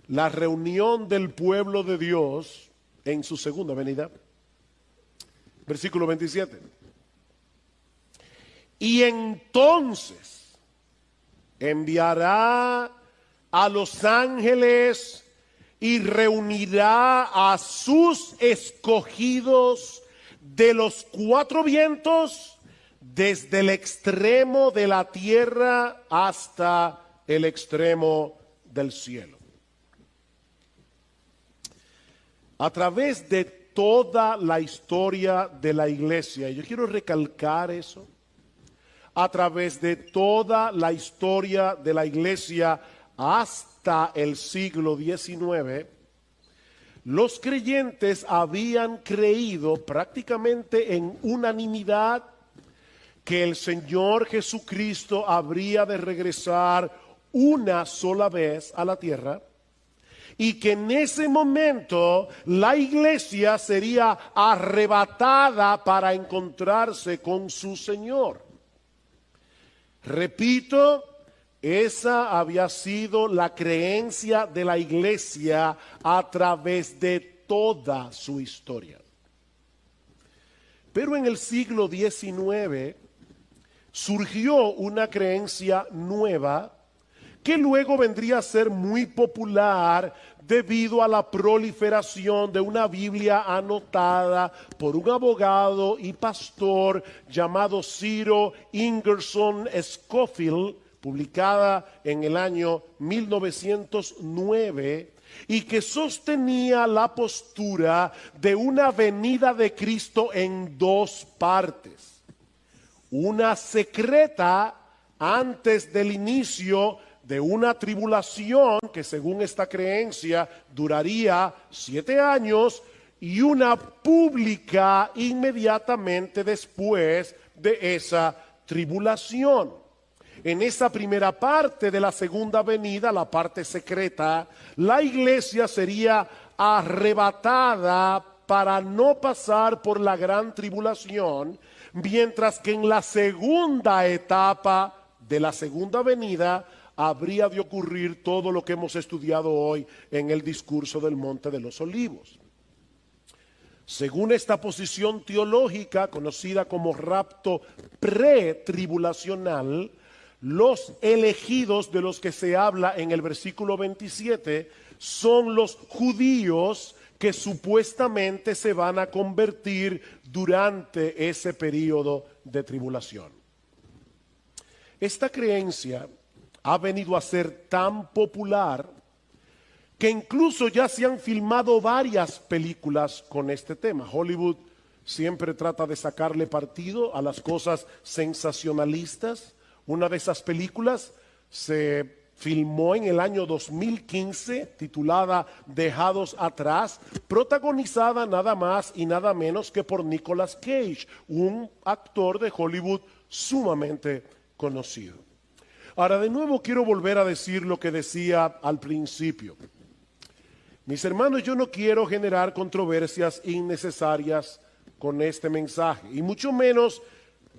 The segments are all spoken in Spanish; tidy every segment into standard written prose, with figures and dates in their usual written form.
la reunión del pueblo de Dios en su segunda venida. Versículo 27. Y entonces enviará a los ángeles y reunirá a sus escogidos de los cuatro vientos, desde el extremo de la tierra hasta el extremo del cielo. A través de toda la historia de la iglesia, y yo quiero recalcar eso, a través de toda la historia de la iglesia hasta el siglo XIX, los creyentes habían creído prácticamente en unanimidad que el Señor Jesucristo habría de regresar una sola vez a la tierra, y que en ese momento la iglesia sería arrebatada para encontrarse con su Señor. Repito, esa había sido la creencia de la iglesia a través de toda su historia. Pero en el siglo XIX surgió una creencia nueva que luego vendría a ser muy popular debido a la proliferación de una Biblia anotada por un abogado y pastor llamado Ciro Ingerson Scofield, publicada en el año 1909, y que sostenía la postura de una venida de Cristo en dos partes. Una secreta antes del inicio de una tribulación que, según esta creencia, duraría 7 años, y una pública inmediatamente después de esa tribulación. En esa primera parte de la segunda venida, la parte secreta, la iglesia sería arrebatada para no pasar por la gran tribulación, mientras que en la segunda etapa de la segunda venida habría de ocurrir todo lo que hemos estudiado hoy en el discurso del Monte de los Olivos. Según esta posición teológica, conocida como rapto pretribulacional, los elegidos de los que se habla en el versículo 27 son los judíos que supuestamente se van a convertir durante ese periodo de tribulación. Esta creencia ha venido a ser tan popular que incluso ya se han filmado varias películas con este tema. Hollywood siempre trata de sacarle partido a las cosas sensacionalistas. Una de esas películas se filmó en el año 2015, titulada Dejados Atrás, protagonizada nada más y nada menos que por Nicolas Cage, un actor de Hollywood sumamente conocido. Ahora, de nuevo quiero volver a decir lo que decía al principio. Mis hermanos, yo no quiero generar controversias innecesarias con este mensaje, y mucho menos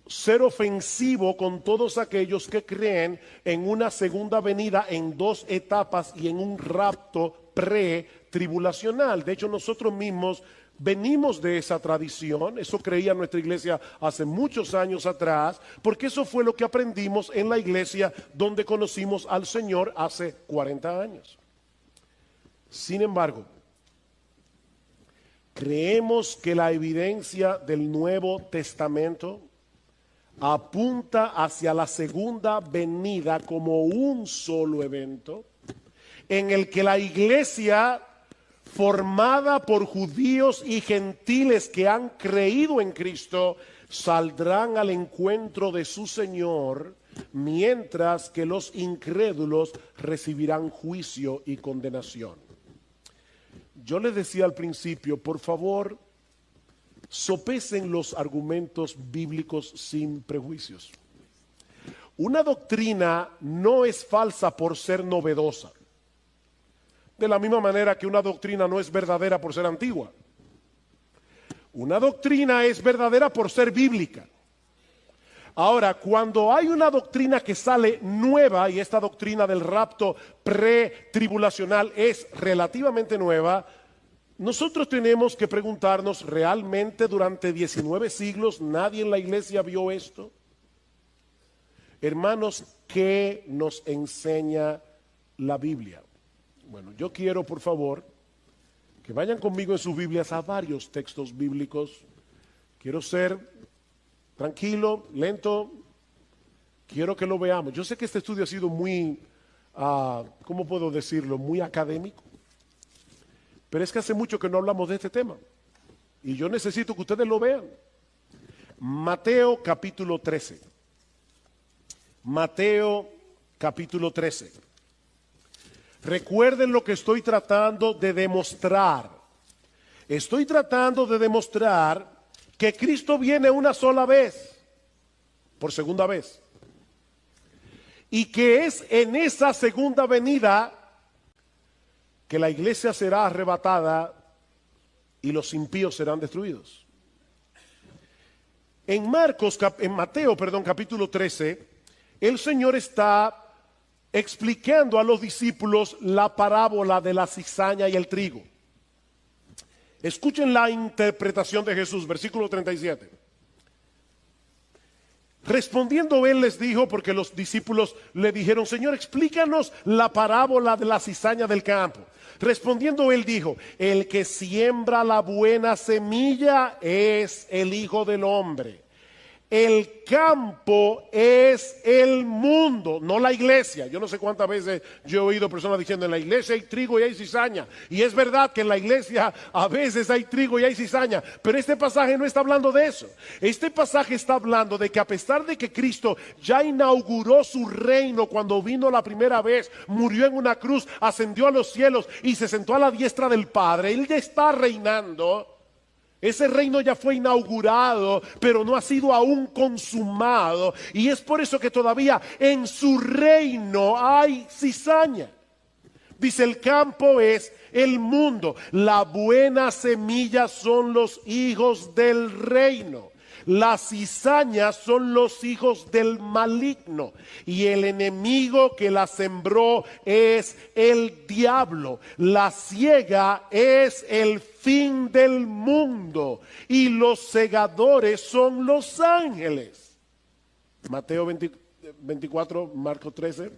ser ofensivo con todos aquellos que creen en una segunda venida en dos etapas y en un rapto pre-tribulacional. De hecho, nosotros mismos venimos de esa tradición. Eso creía nuestra iglesia hace muchos años atrás, porque eso fue lo que aprendimos en la iglesia donde conocimos al Señor hace 40 años. Sin embargo, creemos que la evidencia del Nuevo Testamento apunta hacia la segunda venida como un solo evento en el que la iglesia, formada por judíos y gentiles que han creído en Cristo, saldrán al encuentro de su Señor, mientras que los incrédulos recibirán juicio y condenación. Yo les decía al principio, por favor, sopesen los argumentos bíblicos sin prejuicios. Una doctrina no es falsa por ser novedosa, de la misma manera que una doctrina no es verdadera por ser antigua. Una doctrina es verdadera por ser bíblica. Ahora, cuando hay una doctrina que sale nueva, y esta doctrina del rapto pretribulacional es relativamente nueva, nosotros tenemos que preguntarnos, ¿realmente durante 19 siglos nadie en la iglesia vio esto? Hermanos, ¿qué nos enseña la Biblia? Bueno, yo quiero, por favor, que vayan conmigo en sus Biblias a varios textos bíblicos. Quiero ser tranquilo, lento, quiero que lo veamos. Yo sé que este estudio ha sido muy, ¿cómo puedo decirlo? Muy académico. Pero es que hace mucho que no hablamos de este tema. Y yo necesito que ustedes lo vean. Mateo capítulo 13. Mateo capítulo 13. Recuerden lo que estoy tratando de demostrar. Estoy tratando de demostrar que Cristo viene una sola vez, por segunda vez. Y que es en esa segunda venida que la iglesia será arrebatada y los impíos serán destruidos. En Mateo, capítulo 13, el Señor está explicando a los discípulos la parábola de la cizaña y el trigo. Escuchen la interpretación de Jesús, versículo 37. Respondiendo él les dijo, porque los discípulos le dijeron, Señor, explícanos la parábola de la cizaña del campo. Respondiendo él dijo, el que siembra la buena semilla es el Hijo del Hombre. El campo es el mundo, no la iglesia. Yo no sé cuántas veces yo he oído personas diciendo, en la iglesia hay trigo y hay cizaña. Y es verdad que en la iglesia a veces hay trigo y hay cizaña, pero este pasaje no está hablando de eso. Este pasaje está hablando de que a pesar de que Cristo ya inauguró su reino cuando vino la primera vez, murió en una cruz, ascendió a los cielos y se sentó a la diestra del Padre, Él ya está reinando. Ese reino ya fue inaugurado, pero no ha sido aún consumado. Y es por eso que todavía en su reino hay cizaña. Dice, el campo es el mundo. La buena semilla son los hijos del reino. Las cizañas son los hijos del maligno. Y el enemigo que la sembró es el diablo. La siega es el fin del mundo. Y los segadores son los ángeles. Mateo 24, Marcos 13.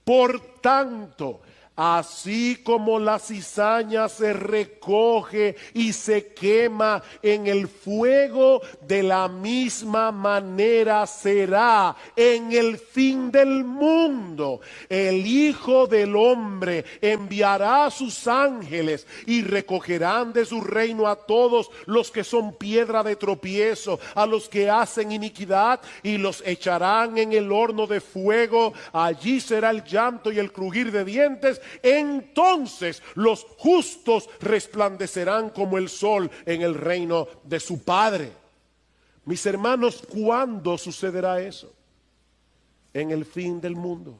Por tanto, así como la cizaña se recoge y se quema en el fuego, de la misma manera será en el fin del mundo. El Hijo del Hombre enviará a sus ángeles y recogerán de su reino a todos los que son piedra de tropiezo, a los que hacen iniquidad, y los echarán en el horno de fuego. Allí será el llanto y el crujir de dientes. Entonces los justos resplandecerán como el sol en el reino de su Padre. Mis hermanos, ¿cuándo sucederá eso? En el fin del mundo,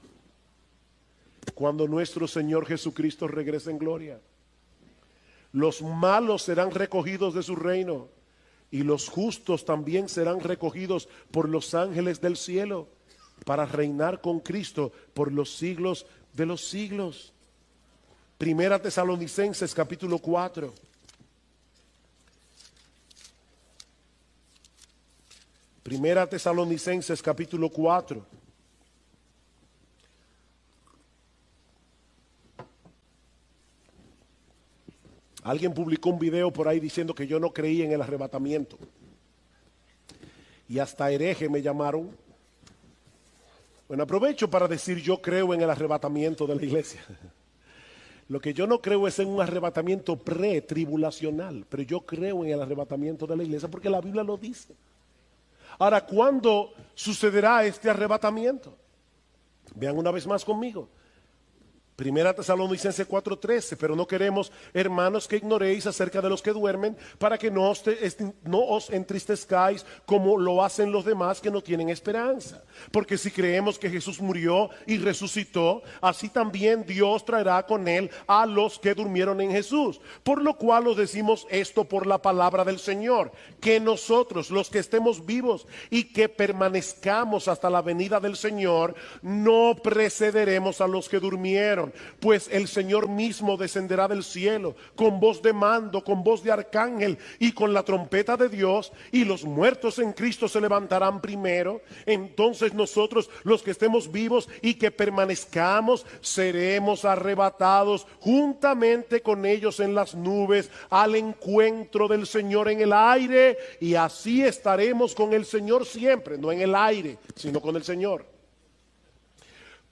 cuando nuestro Señor Jesucristo regrese en gloria. Los malos serán recogidos de su reino y los justos también serán recogidos por los ángeles del cielo para reinar con Cristo por los siglos de los siglos. Primera Tesalonicenses capítulo 4. Primera Tesalonicenses capítulo 4. Alguien publicó un video por ahí diciendo que yo no creía en el arrebatamiento. Y hasta hereje me llamaron. Bueno, aprovecho para decir, yo creo en el arrebatamiento de la iglesia. Lo que yo no creo es en un arrebatamiento pretribulacional, pero yo creo en el arrebatamiento de la iglesia porque la Biblia lo dice. Ahora, ¿cuándo sucederá este arrebatamiento? Vean una vez más conmigo. Primera Tesalonicenses 4:13, pero no queremos, hermanos, que ignoréis acerca de los que duermen, para que no os entristezcáis como lo hacen los demás que no tienen esperanza. Porque si creemos que Jesús murió y resucitó, así también Dios traerá con él a los que durmieron en Jesús. Por lo cual os decimos esto por la palabra del Señor, que nosotros, los que estemos vivos y que permanezcamos hasta la venida del Señor, no precederemos a los que durmieron. Pues el Señor mismo descenderá del cielo con voz de mando, con voz de arcángel y con la trompeta de Dios, y los muertos en Cristo se levantarán primero. Entonces nosotros, los que estemos vivos y que permanezcamos, seremos arrebatados juntamente con ellos en las nubes al encuentro del Señor en el aire, y así estaremos con el Señor siempre, no en el aire, sino con el Señor.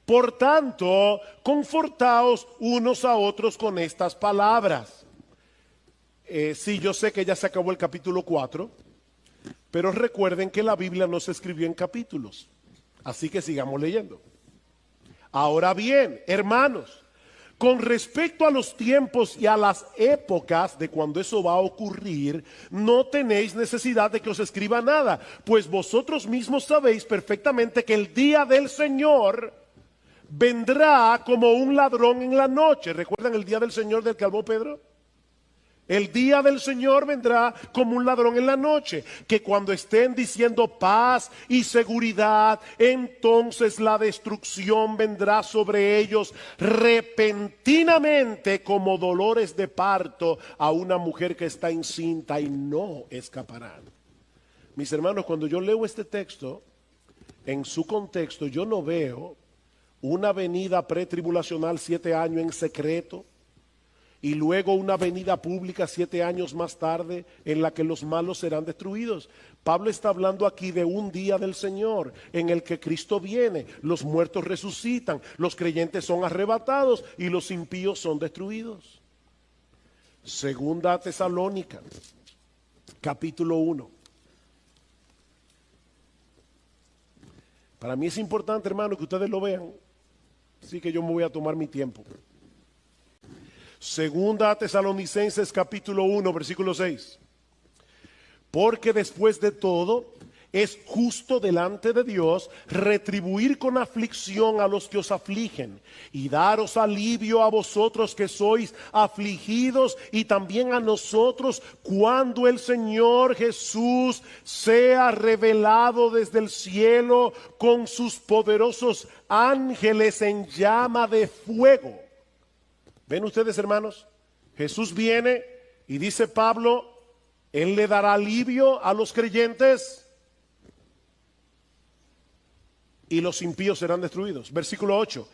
Por tanto, confortaos unos a otros con estas palabras. Sí, yo sé que ya se acabó el capítulo 4, pero recuerden que la Biblia no se escribió en capítulos, así que sigamos leyendo. Ahora bien, hermanos, con respecto a los tiempos y a las épocas de cuando eso va a ocurrir, no tenéis necesidad de que os escriba nada, pues vosotros mismos sabéis perfectamente que el día del Señor vendrá como un ladrón en la noche. ¿Recuerdan el día del Señor del que habló Pedro? El día del Señor vendrá como un ladrón en la noche, que cuando estén diciendo paz y seguridad, entonces la destrucción vendrá sobre ellos repentinamente como dolores de parto a una mujer que está encinta, y no escaparán. Mis hermanos, cuando yo leo este texto en su contexto, yo no veo una venida pretribulacional 7 años en secreto y luego una venida pública 7 años más tarde en la que los malos serán destruidos. Pablo está hablando aquí de un día del Señor en el que Cristo viene, los muertos resucitan, los creyentes son arrebatados y los impíos son destruidos. Segunda Tesalónica, capítulo 1. Para mí es importante, hermano, que ustedes lo vean. Así que yo me voy a tomar mi tiempo. Segunda Tesalonicenses capítulo 1, versículo 6. Porque después de todo es justo delante de Dios retribuir con aflicción a los que os afligen y daros alivio a vosotros que sois afligidos, y también a nosotros cuando el Señor Jesús sea revelado desde el cielo con sus poderosos ángeles en llama de fuego. ¿Ven ustedes, hermanos? Jesús viene y dice Pablo, Él le dará alivio a los creyentes y los impíos serán destruidos. Versículo 8,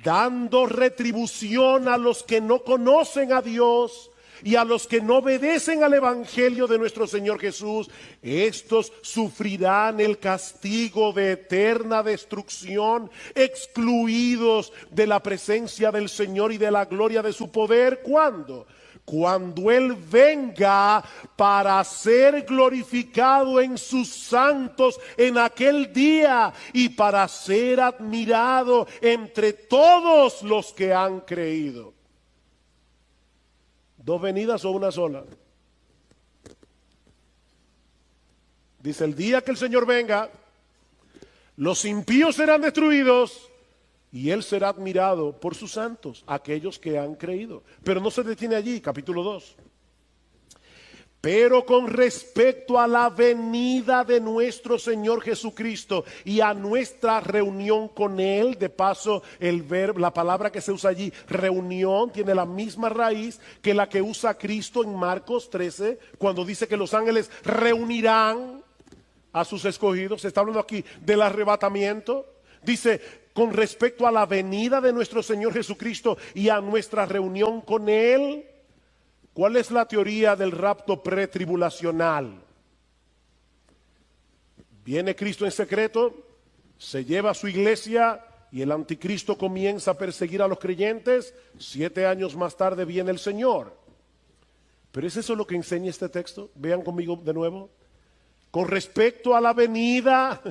dando retribución a los que no conocen a Dios y a los que no obedecen al evangelio de nuestro Señor Jesús. Estos sufrirán el castigo de eterna destrucción, excluidos de la presencia del Señor y de la gloria de su poder. ¿Cuándo? Cuando Él venga para ser glorificado en sus santos en aquel día y para ser admirado entre todos los que han creído. ¿Dos venidas o una sola? Dice, el día que el Señor venga, los impíos serán destruidos y Él será admirado por sus santos, aquellos que han creído. Pero no se detiene allí, capítulo 2. Pero con respecto a la venida de nuestro Señor Jesucristo y a nuestra reunión con Él, de paso el verbo, la palabra que se usa allí, reunión, tiene la misma raíz que la que usa Cristo en Marcos 13, cuando dice que los ángeles reunirán a sus escogidos. Se está hablando aquí del arrebatamiento. Dice, con respecto a la venida de nuestro Señor Jesucristo y a nuestra reunión con Él. ¿Cuál es la teoría del rapto pretribulacional? Viene Cristo en secreto, se lleva a su iglesia y el anticristo comienza a perseguir a los creyentes. 7 años más tarde viene el Señor. ¿Pero es eso lo que enseña este texto? Vean conmigo de nuevo. Con respecto a la venida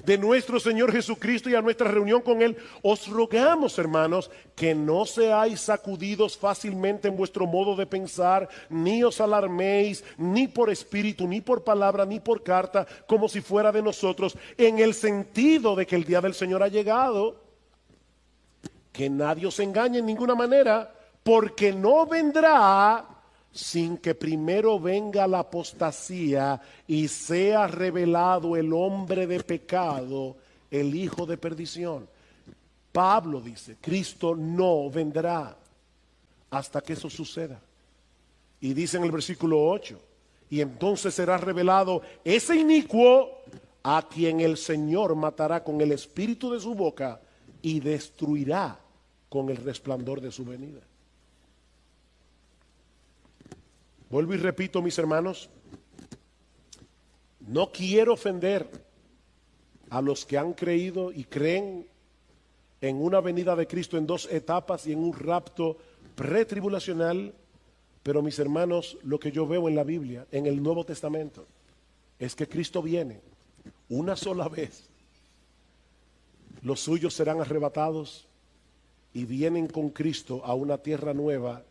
de nuestro Señor Jesucristo y a nuestra reunión con Él, os rogamos, hermanos, que no seáis sacudidos fácilmente en vuestro modo de pensar, ni os alarméis, ni por espíritu, ni por palabra, ni por carta, como si fuera de nosotros, en el sentido de que el día del Señor ha llegado. Que nadie os engañe en ninguna manera, porque no vendrá sin que primero venga la apostasía y sea revelado el hombre de pecado, el hijo de perdición. Pablo dice, Cristo no vendrá hasta que eso suceda. Y dice en el versículo 8, y entonces será revelado ese inicuo a quien el Señor matará con el espíritu de su boca y destruirá con el resplandor de su venida. Vuelvo y repito, mis hermanos, no quiero ofender a los que han creído y creen en una venida de Cristo en dos etapas y en un rapto pretribulacional, pero mis hermanos, lo que yo veo en la Biblia, en el Nuevo Testamento, es que Cristo viene una sola vez. Los suyos serán arrebatados y vienen con Cristo a una tierra nueva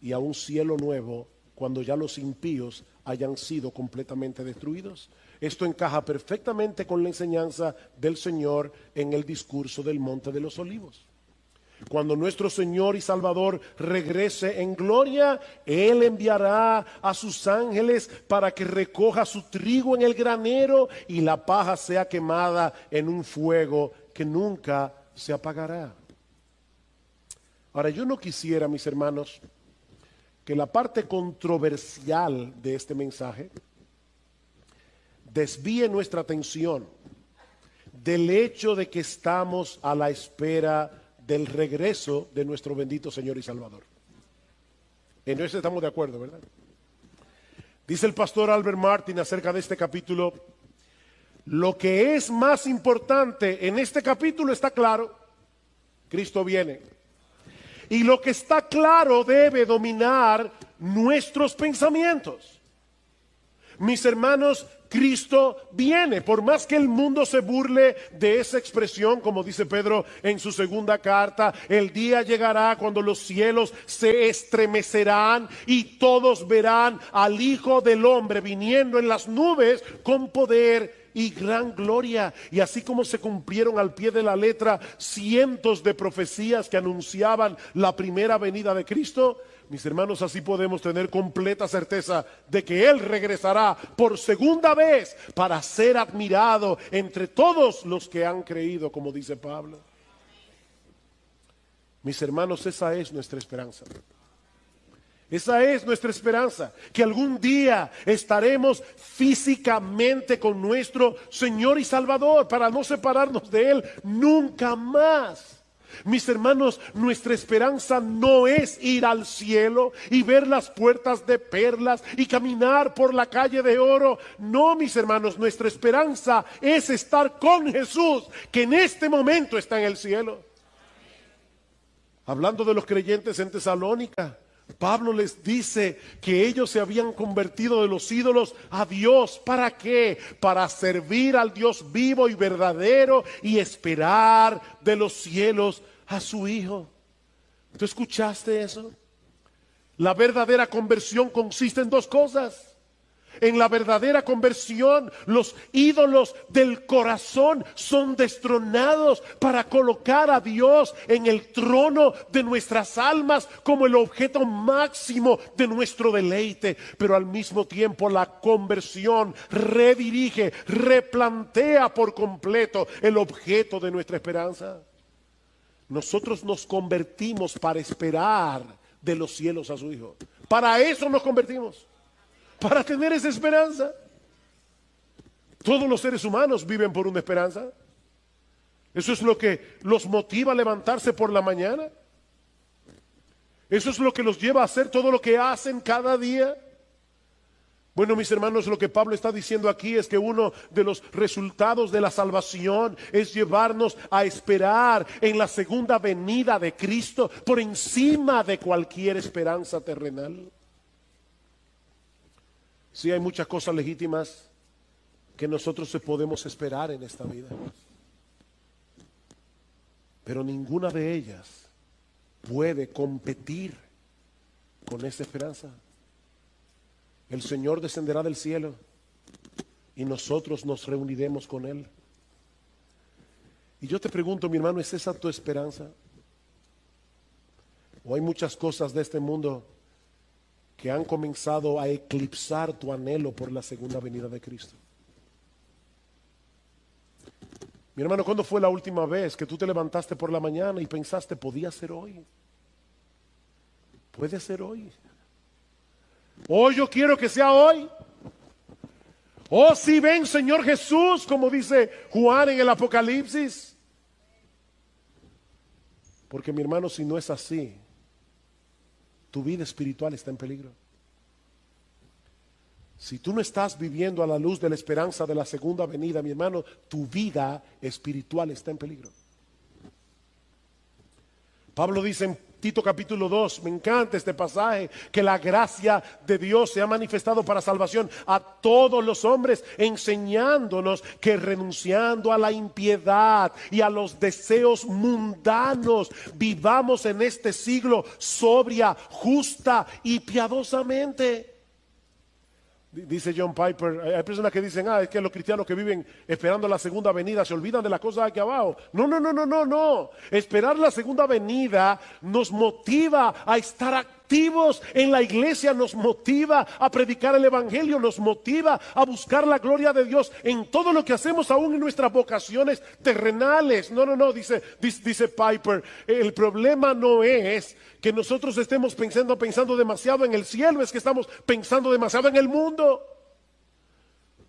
y a un cielo nuevo, cuando ya los impíos hayan sido completamente destruidos. Esto encaja perfectamente con la enseñanza del Señor en el discurso del Monte de los Olivos. Cuando nuestro Señor y Salvador regrese en gloria, Él enviará a sus ángeles para que recoja su trigo en el granero y la paja sea quemada en un fuego que nunca se apagará. Ahora, yo no quisiera, mis hermanos, que la parte controversial de este mensaje desvíe nuestra atención del hecho de que estamos a la espera del regreso de nuestro bendito Señor y Salvador. En eso estamos de acuerdo, ¿verdad? Dice el pastor Albert Martin acerca de este capítulo: lo que es más importante en este capítulo está claro: Cristo viene. Y lo que está claro debe dominar nuestros pensamientos. Mis hermanos, Cristo viene. Por más que el mundo se burle de esa expresión, como dice Pedro en su segunda carta, el día llegará cuando los cielos se estremecerán y todos verán al Hijo del Hombre viniendo en las nubes con poder y gran gloria. Y así como se cumplieron al pie de la letra cientos de profecías que anunciaban la primera venida de Cristo, mis hermanos, así podemos tener completa certeza de que Él regresará por segunda vez para ser admirado entre todos los que han creído, como dice Pablo. Mis hermanos, esa es nuestra esperanza. Esa es nuestra esperanza, que algún día estaremos físicamente con nuestro Señor y Salvador para no separarnos de Él nunca más. Mis hermanos, nuestra esperanza no es ir al cielo y ver las puertas de perlas y caminar por la calle de oro. No, mis hermanos, nuestra esperanza es estar con Jesús, que en este momento está en el cielo. Hablando de los creyentes en Tesalónica, Pablo les dice que ellos se habían convertido de los ídolos a Dios. ¿Para qué? Para servir al Dios vivo y verdadero y esperar de los cielos a su Hijo. ¿Tú escuchaste eso? La verdadera conversión consiste en dos cosas. En la verdadera conversión, los ídolos del corazón son destronados para colocar a Dios en el trono de nuestras almas como el objeto máximo de nuestro deleite. Pero al mismo tiempo la conversión redirige, replantea por completo el objeto de nuestra esperanza. Nosotros nos convertimos para esperar de los cielos a su Hijo. Para eso nos convertimos. Para tener esa esperanza. Todos los seres humanos viven por una esperanza. Eso es lo que los motiva a levantarse por la mañana. Eso es lo que los lleva a hacer todo lo que hacen cada día. Bueno, mis hermanos, lo que Pablo está diciendo aquí es que uno de los resultados de la salvación es llevarnos a esperar en la segunda venida de Cristo por encima de cualquier esperanza terrenal. Sí, hay muchas cosas legítimas que nosotros podemos esperar en esta vida. Pero ninguna de ellas puede competir con esa esperanza. El Señor descenderá del cielo y nosotros nos reuniremos con Él. Y yo te pregunto, mi hermano, ¿es esa tu esperanza? ¿O hay muchas cosas de este mundo que han comenzado a eclipsar tu anhelo por la segunda venida de Cristo? Mi hermano, ¿cuándo fue la última vez que tú te levantaste por la mañana y pensaste, podía ser hoy? Puede ser hoy. Hoy yo quiero que sea hoy. Oh, si ven, Señor Jesús, como dice Juan en el Apocalipsis. Porque mi hermano, si no es así, tu vida espiritual está en peligro. Si tú no estás viviendo a la luz de la esperanza de la segunda venida, mi hermano, tu vida espiritual está en peligro. Pablo dice en Tito capítulo 2, me encanta este pasaje, que la gracia de Dios se ha manifestado para salvación a todos los hombres, enseñándonos que renunciando a la impiedad y a los deseos mundanos, vivamos en este siglo sobria, justa y piadosamente. Dice John Piper, hay personas que dicen, es que los cristianos que viven esperando la segunda venida se olvidan de las cosas aquí abajo. No. Esperar la segunda venida nos motiva a estar activos en la iglesia, nos motiva a predicar el evangelio, nos motiva a buscar la gloria de Dios en todo lo que hacemos, aún en nuestras vocaciones terrenales. No, dice Piper, el problema no es que nosotros estemos pensando demasiado en el cielo, es que estamos pensando demasiado en el mundo.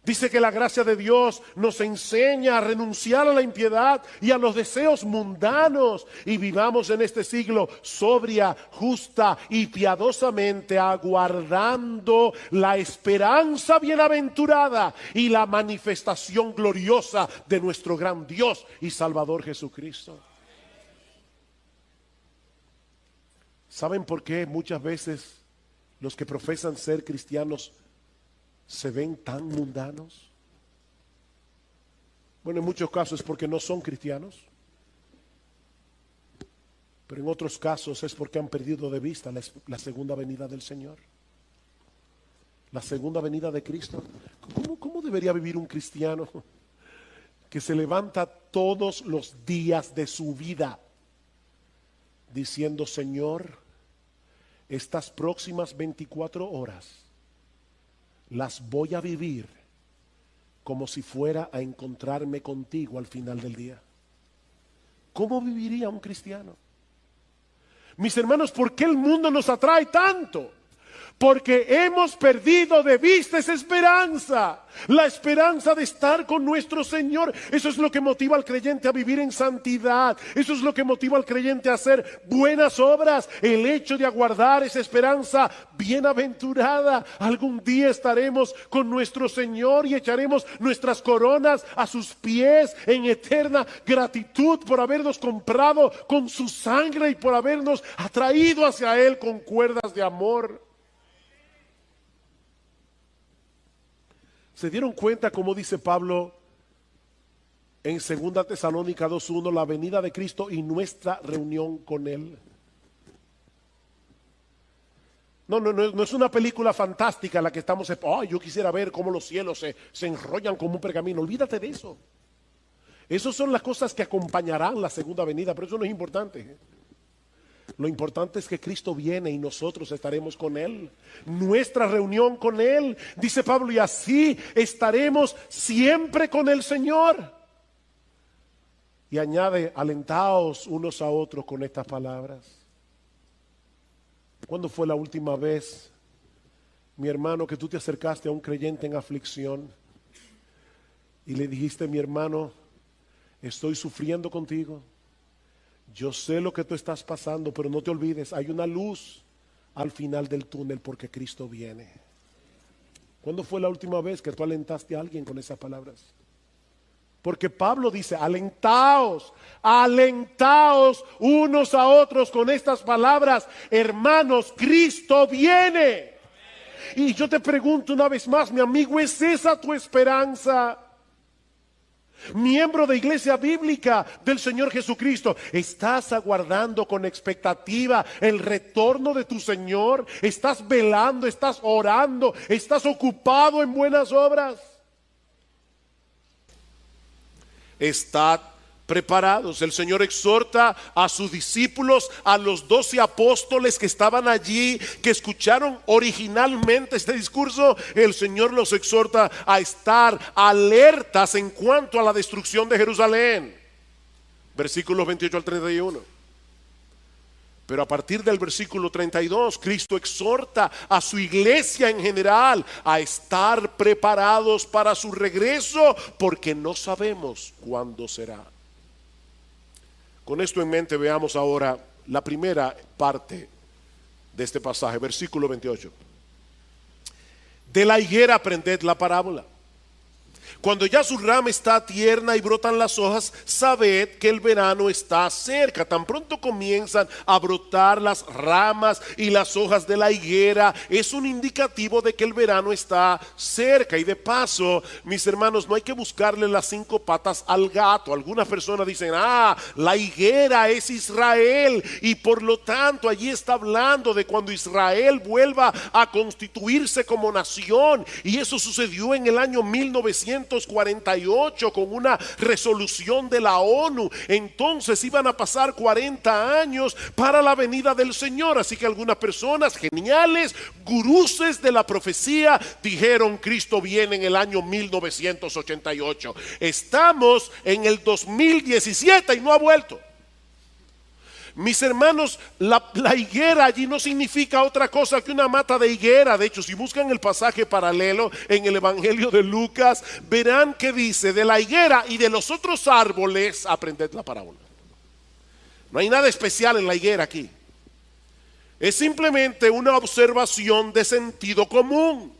Dice que la gracia de Dios nos enseña a renunciar a la impiedad y a los deseos mundanos y vivamos en este siglo sobria, justa y piadosamente, aguardando la esperanza bienaventurada y la manifestación gloriosa de nuestro gran Dios y Salvador Jesucristo. ¿Saben por qué muchas veces los que profesan ser cristianos se ven tan mundanos? Bueno, en muchos casos es porque no son cristianos, pero en otros casos es porque han perdido de vista la segunda venida del Señor, la segunda venida de Cristo. ¿Cómo debería vivir un cristiano que se levanta todos los días de su vida diciendo, Señor, estas próximas 24 horas las voy a vivir como si fuera a encontrarme contigo al final del día? ¿Cómo viviría un cristiano? Mis hermanos, ¿por qué el mundo nos atrae tanto? Porque hemos perdido de vista esa esperanza, la esperanza de estar con nuestro Señor. Eso es lo que motiva al creyente a vivir en santidad. Eso es lo que motiva al creyente a hacer buenas obras. El hecho de aguardar esa esperanza bienaventurada. Algún día estaremos con nuestro Señor y echaremos nuestras coronas a sus pies en eterna gratitud por habernos comprado con su sangre y por habernos atraído hacia Él con cuerdas de amor. ¿Se dieron cuenta cómo dice Pablo en 2 Tesalónica 2:1, la venida de Cristo y nuestra reunión con Él? No es una película fantástica la que estamos, yo quisiera ver cómo los cielos se enrollan como un pergamino. Olvídate de eso. Esas son las cosas que acompañarán la segunda venida, pero eso no es importante. Lo importante es que Cristo viene y nosotros estaremos con Él. Nuestra reunión con Él, dice Pablo, y así estaremos siempre con el Señor. Y añade, alentaos unos a otros con estas palabras. ¿Cuándo fue la última vez, mi hermano, que tú te acercaste a un creyente en aflicción y le dijiste, mi hermano, estoy sufriendo contigo? Yo sé lo que tú estás pasando, pero no te olvides, hay una luz al final del túnel porque Cristo viene. ¿Cuándo fue la última vez que tú alentaste a alguien con esas palabras? Porque Pablo dice, alentaos unos a otros con estas palabras. Hermanos, Cristo viene. Y yo te pregunto una vez más, mi amigo, ¿es esa tu esperanza? Miembro de Iglesia Bíblica del Señor Jesucristo, ¿estás aguardando con expectativa el retorno de tu Señor? ¿Estás velando, estás orando, estás ocupado en buenas obras? Estad preparados. El Señor exhorta a sus discípulos, a los 12 apóstoles que estaban allí, que escucharon originalmente este discurso. El Señor los exhorta a estar alertas en cuanto a la destrucción de Jerusalén. Versículos 28 al 31. Pero a partir del versículo 32, Cristo exhorta a su iglesia en general a estar preparados para su regreso, porque no sabemos cuándo será. Con esto en mente, veamos ahora la primera parte de este pasaje, versículo 28. De la higuera aprended la parábola. Cuando ya su rama está tierna y brotan las hojas, sabed que el verano está cerca. Tan pronto comienzan a brotar las ramas y las hojas de la higuera, es un indicativo de que el verano está cerca. Y de paso, mis hermanos, no hay que buscarle las 5 patas al gato. Algunas personas dicen, la higuera es Israel, y por lo tanto allí está hablando de cuando Israel vuelva a constituirse como nación. Y eso sucedió en el año 1948 con una resolución de la ONU. Entonces iban a pasar 40 años para la venida del Señor. Así que algunas personas geniales, guruses de la profecía, dijeron: Cristo viene en el año 1988. Estamos en el 2017 y no ha vuelto. Mis hermanos, la higuera allí no significa otra cosa que una mata de higuera. De hecho, si buscan el pasaje paralelo en el Evangelio de Lucas, verán que dice: de la higuera y de los otros árboles aprended la parábola. No hay nada especial en la higuera aquí. Es simplemente una observación de sentido común,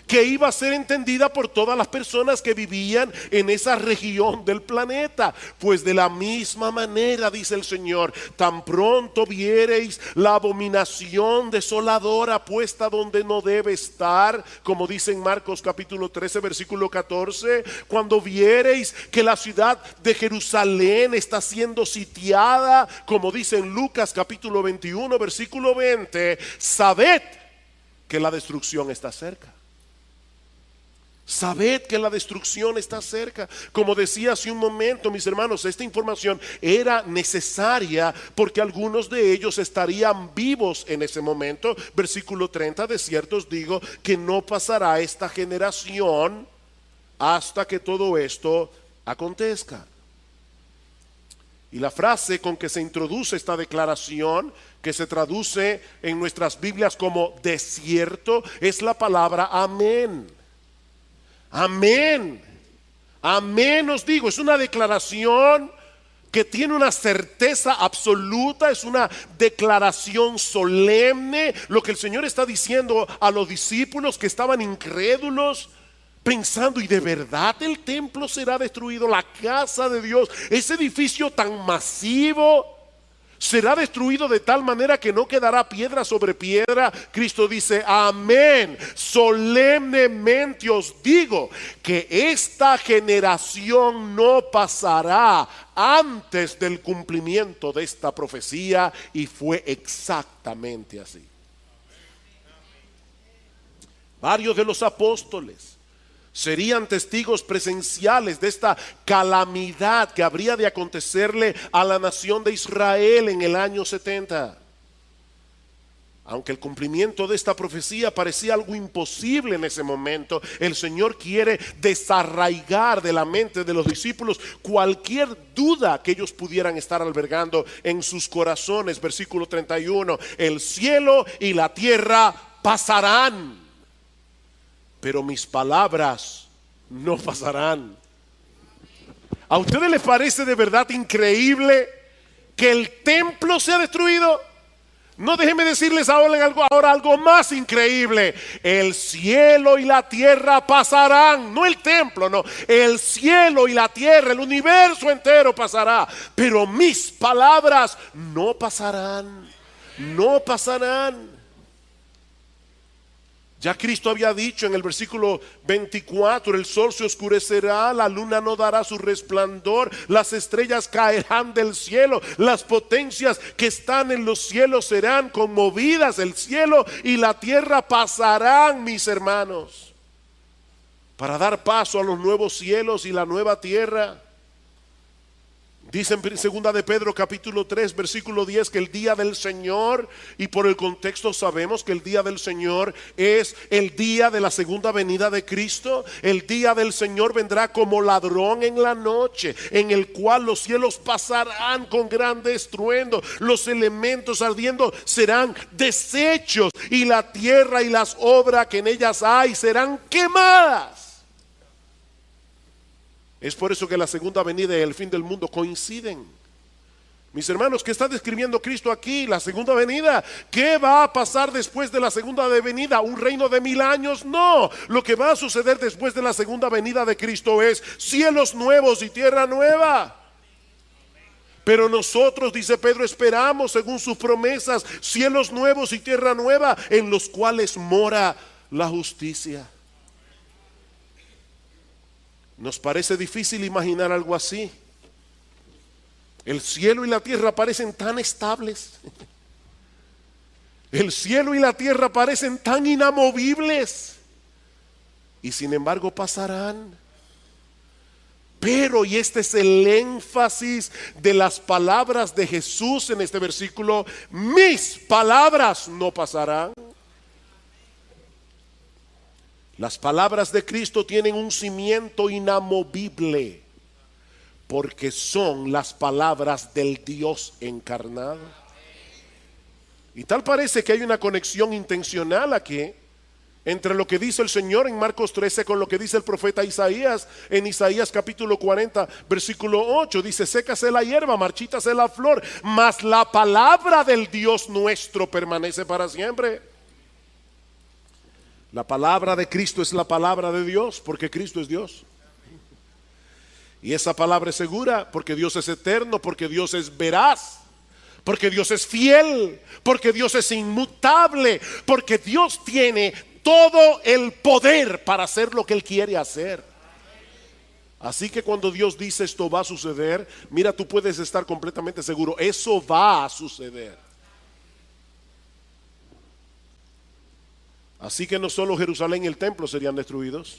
que iba a ser entendida por todas las personas que vivían en esa región del planeta. Pues de la misma manera, dice el Señor, tan pronto viereis la abominación desoladora puesta donde no debe estar, como dice en Marcos capítulo 13 versículo 14, cuando viereis que la ciudad de Jerusalén está siendo sitiada, como dice en Lucas capítulo 21 versículo 20, sabed que la destrucción está cerca. Sabed que la destrucción está cerca. Como decía hace un momento, mis hermanos, esta información era necesaria porque algunos de ellos estarían vivos en ese momento. Versículo 30, de cierto os digo que no pasará esta generación hasta que todo esto acontezca. Y la frase con que se introduce esta declaración, que se traduce en nuestras Biblias como desierto, es la palabra amén. Amén, amén os digo. Es una declaración que tiene una certeza absoluta, es una declaración solemne. Lo que el Señor está diciendo a los discípulos que estaban incrédulos, pensando: ¿y de verdad el templo será destruido? La casa de Dios, ese edificio tan masivo, será destruido de tal manera que no quedará piedra sobre piedra. Cristo dice: amén, solemnemente os digo que esta generación no pasará antes del cumplimiento de esta profecía. Y fue exactamente así. Varios de los apóstoles serían testigos presenciales de esta calamidad que habría de acontecerle a la nación de Israel en el año 70. Aunque el cumplimiento de esta profecía parecía algo imposible en ese momento, el Señor quiere desarraigar de la mente de los discípulos cualquier duda que ellos pudieran estar albergando en sus corazones. Versículo 31, el cielo y la tierra pasarán, pero mis palabras no pasarán. ¿A ustedes les parece de verdad increíble que el templo sea destruido? No, déjenme decirles ahora algo más increíble. El cielo y la tierra pasarán. No el templo, no. El cielo y la tierra, el universo entero pasará. Pero mis palabras no pasarán. No pasarán. Ya Cristo había dicho en el versículo 24, el sol se oscurecerá, la luna no dará su resplandor, las estrellas caerán del cielo, las potencias que están en los cielos serán conmovidas, el cielo y la tierra pasarán, mis hermanos, para dar paso a los nuevos cielos y la nueva tierra. Dice en segunda de Pedro capítulo 3 versículo 10 que el día del Señor, y por el contexto sabemos que el día del Señor es el día de la segunda venida de Cristo. El día del Señor vendrá como ladrón en la noche, en el cual los cielos pasarán con grande estruendo, los elementos ardiendo serán deshechos, y la tierra y las obras que en ellas hay serán quemadas. Es por eso que la segunda venida y el fin del mundo coinciden. Mis hermanos, ¿qué está describiendo Cristo aquí? La segunda venida. ¿Qué va a pasar después de la segunda venida? ¿Un reino de 1000 años? No. Lo que va a suceder después de la segunda venida de Cristo es cielos nuevos y tierra nueva. Pero nosotros, dice Pedro, esperamos según sus promesas cielos nuevos y tierra nueva, en los cuales mora la justicia. Nos parece difícil imaginar algo así. El cielo y la tierra parecen tan estables. El cielo y la tierra parecen tan inamovibles. Y sin embargo pasarán. Pero, y este es el énfasis de las palabras de Jesús en este versículo, mis palabras no pasarán. Las palabras de Cristo tienen un cimiento inamovible, porque son las palabras del Dios encarnado. Y tal parece que hay una conexión intencional aquí entre lo que dice el Señor en Marcos 13 con lo que dice el profeta Isaías en Isaías capítulo 40 versículo 8. Dice: sécase la hierba, marchítase la flor, mas la palabra del Dios nuestro permanece para siempre. La palabra de Cristo es la palabra de Dios, porque Cristo es Dios. Y esa palabra es segura, porque Dios es eterno, porque Dios es veraz, porque Dios es fiel, porque Dios es inmutable, porque Dios tiene todo el poder para hacer lo que Él quiere hacer. Así que cuando Dios dice esto va a suceder, mira, tú puedes estar completamente seguro, eso va a suceder. Así que no solo Jerusalén y el templo serían destruidos,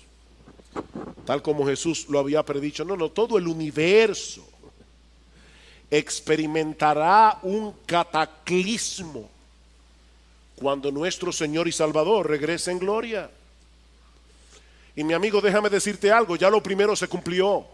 tal como Jesús lo había predicho. No, todo el universo experimentará un cataclismo cuando nuestro Señor y Salvador regrese en gloria. Y mi amigo, déjame decirte algo, ya lo primero se cumplió.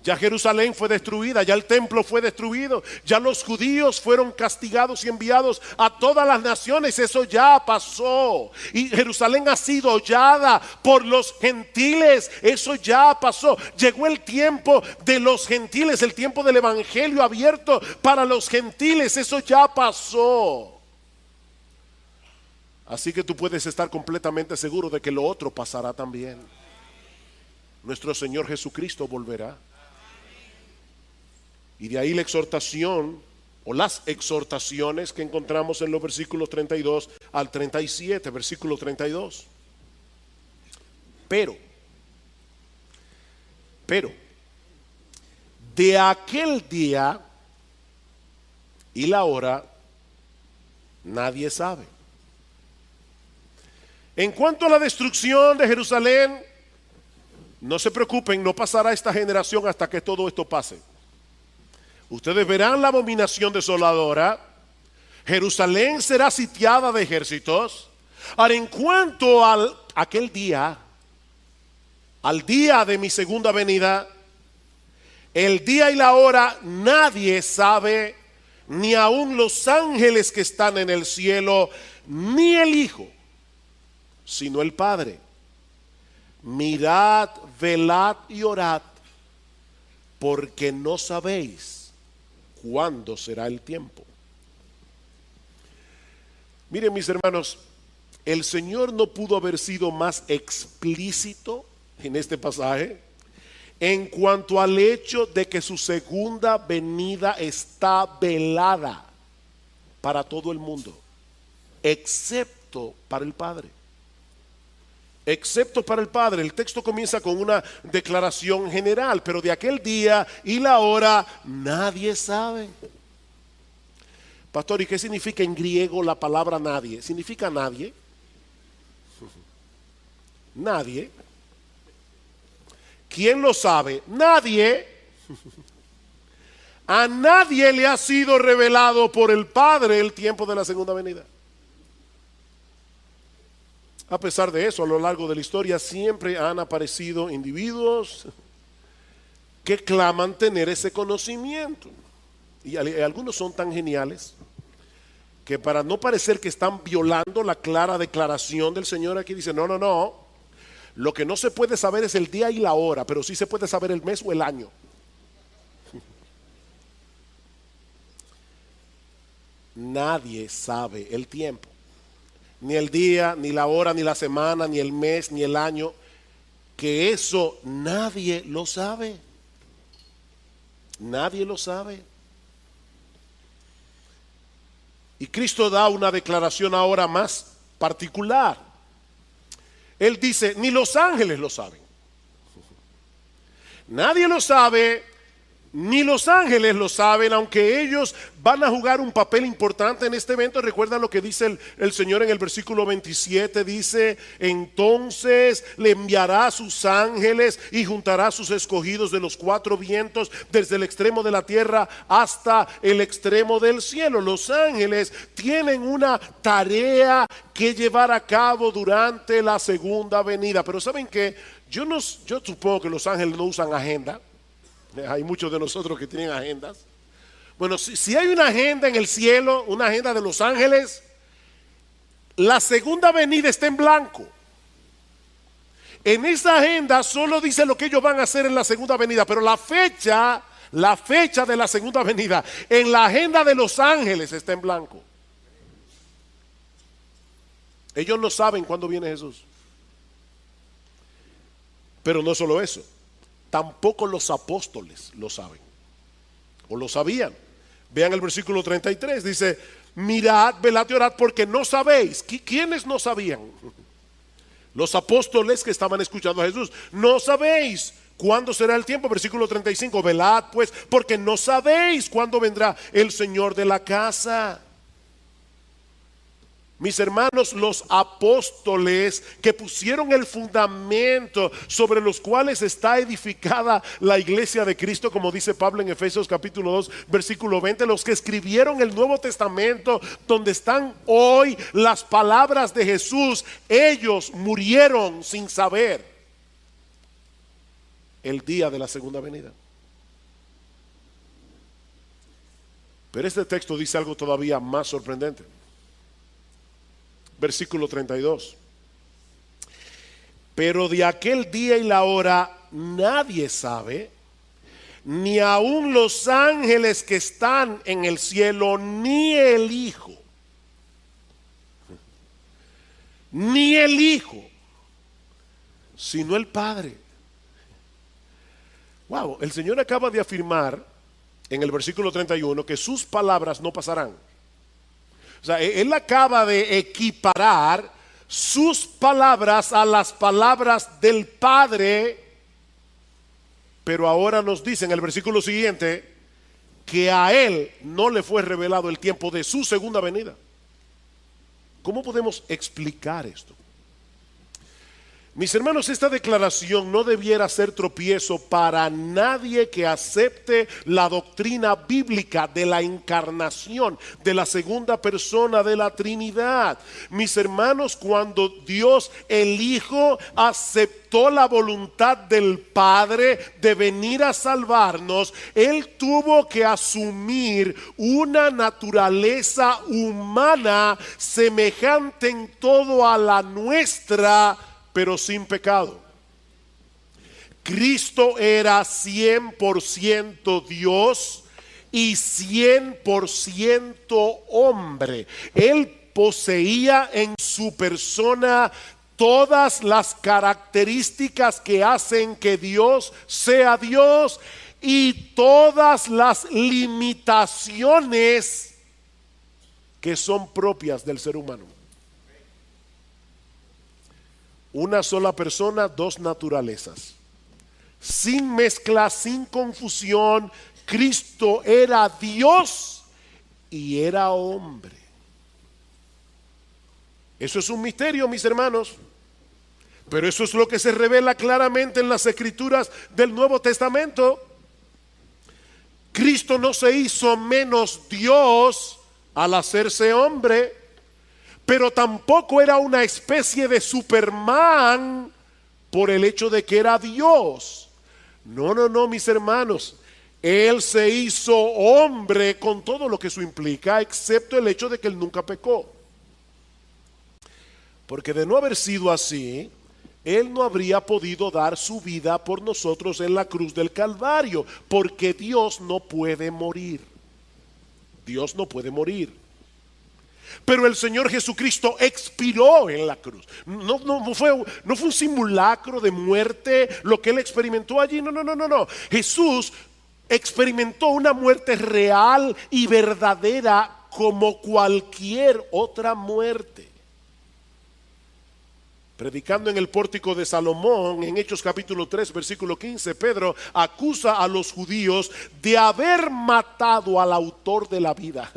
Ya Jerusalén fue destruida, ya el templo fue destruido, ya los judíos fueron castigados y enviados a todas las naciones, eso ya pasó. Y Jerusalén ha sido hollada por los gentiles, eso ya pasó. Llegó el tiempo de los gentiles, el tiempo del evangelio abierto para los gentiles, eso ya pasó. Así que tú puedes estar completamente seguro de que lo otro pasará también. Nuestro Señor Jesucristo volverá. Y de ahí la exhortación o las exhortaciones que encontramos en los versículos 32 al 37, versículo 32. Pero, de aquel día y la hora nadie sabe. En cuanto a la destrucción de Jerusalén, no se preocupen, no pasará esta generación hasta que todo esto pase. Ustedes verán la abominación desoladora. Jerusalén será sitiada de ejércitos. Ahora, en cuanto a aquel día, al día de mi segunda venida, el día y la hora nadie sabe, ni aun los ángeles que están en el cielo, ni el Hijo, sino el Padre. Mirad, velad y orad, porque no sabéis cuándo será el tiempo. Miren, mis hermanos, el Señor no pudo haber sido más explícito en este pasaje en cuanto al hecho de que su segunda venida está velada para todo el mundo, excepto para el Padre. excepto para el Padre. El texto comienza con una declaración general, pero de aquel día y la hora nadie sabe. Pastor, ¿y qué significa en griego la palabra nadie? ¿Significa nadie? Nadie. ¿Quién lo sabe? Nadie. A nadie le ha sido revelado por el Padre el tiempo de la segunda venida. A pesar de eso, a lo largo de la historia siempre han aparecido individuos que claman tener ese conocimiento. Y algunos son tan geniales que para no parecer que están violando la clara declaración del Señor, aquí dice, no, no, no. Lo que no se puede saber es el día y la hora, pero sí se puede saber el mes o el año. Nadie sabe el tiempo. Ni el día, ni la hora, ni la semana, ni el mes, ni el año. Que eso nadie lo sabe. Nadie lo sabe. Y Cristo da una declaración ahora más particular. Él dice, ni los ángeles lo saben. Nadie lo sabe, ni los ángeles lo saben, aunque ellos van a jugar un papel importante en este evento. Recuerdan lo que dice el Señor en el versículo 27, dice, entonces le enviará a sus ángeles y juntará a sus escogidos de los cuatro vientos, desde el extremo de la tierra hasta el extremo del cielo. Los ángeles tienen una tarea que llevar a cabo durante la segunda venida. Pero ¿saben qué? Yo supongo que los ángeles no usan agenda. Hay muchos de nosotros que tienen agendas. Bueno, si hay una agenda en el cielo, una agenda de los ángeles, la segunda venida está en blanco. En esa agenda solo dice lo que ellos van a hacer en la segunda venida, pero la fecha de la segunda venida en la agenda de los ángeles está en blanco. Ellos no saben cuándo viene Jesús. Pero no solo eso, tampoco los apóstoles lo saben, o lo sabían. Vean el versículo 33, dice, mirad, velad y orad porque no sabéis. ¿Quiénes no sabían? Los apóstoles que estaban escuchando a Jesús. No sabéis cuándo será el tiempo. Versículo 35, velad pues porque no sabéis cuándo vendrá el Señor de la casa. Mis hermanos, los apóstoles que pusieron el fundamento sobre los cuales está edificada la iglesia de Cristo, como dice Pablo en Efesios capítulo 2, versículo 20, los que escribieron el Nuevo Testamento, donde están hoy las palabras de Jesús, ellos murieron sin saber el día de la segunda venida. Pero este texto dice algo todavía más sorprendente. Versículo 32. Pero de aquel día y la hora nadie sabe, ni aun los ángeles que están en el cielo, ni el Hijo. Ni el Hijo, sino el Padre. Wow, el Señor acaba de afirmar en el versículo 31 que sus palabras no pasarán. O sea, Él acaba de equiparar sus palabras a las palabras del Padre, pero ahora nos dice en el versículo siguiente que a Él no le fue revelado el tiempo de su segunda venida. ¿Cómo podemos explicar esto? Mis hermanos, esta declaración no debiera ser tropiezo para nadie que acepte la doctrina bíblica de la encarnación, de la segunda persona de la Trinidad. Mis hermanos, cuando Dios el Hijo aceptó la voluntad del Padre de venir a salvarnos, Él tuvo que asumir una naturaleza humana semejante en todo a la nuestra, pero sin pecado. Cristo era 100% Dios y 100% hombre. Él poseía en su persona todas las características que hacen que Dios sea Dios y todas las limitaciones que son propias del ser humano. Una sola persona, dos naturalezas. Sin mezcla, sin confusión, Cristo era Dios y era hombre. Eso es un misterio, mis hermanos. Pero eso es lo que se revela claramente en las escrituras del Nuevo Testamento. Cristo no se hizo menos Dios al hacerse hombre, pero tampoco era una especie de Superman por el hecho de que era Dios. No, no, no, mis hermanos. Él se hizo hombre con todo lo que eso implica, excepto el hecho de que él nunca pecó. Porque de no haber sido así, él no habría podido dar su vida por nosotros en la cruz del Calvario, porque Dios no puede morir. Dios no puede morir. Pero el Señor Jesucristo expiró en la cruz. No fue un simulacro de muerte lo que él experimentó allí. No. Jesús experimentó una muerte real y verdadera como cualquier otra muerte. Predicando en el pórtico de Salomón, en Hechos capítulo 3, versículo 15, Pedro acusa a los judíos de haber matado al autor de la vida.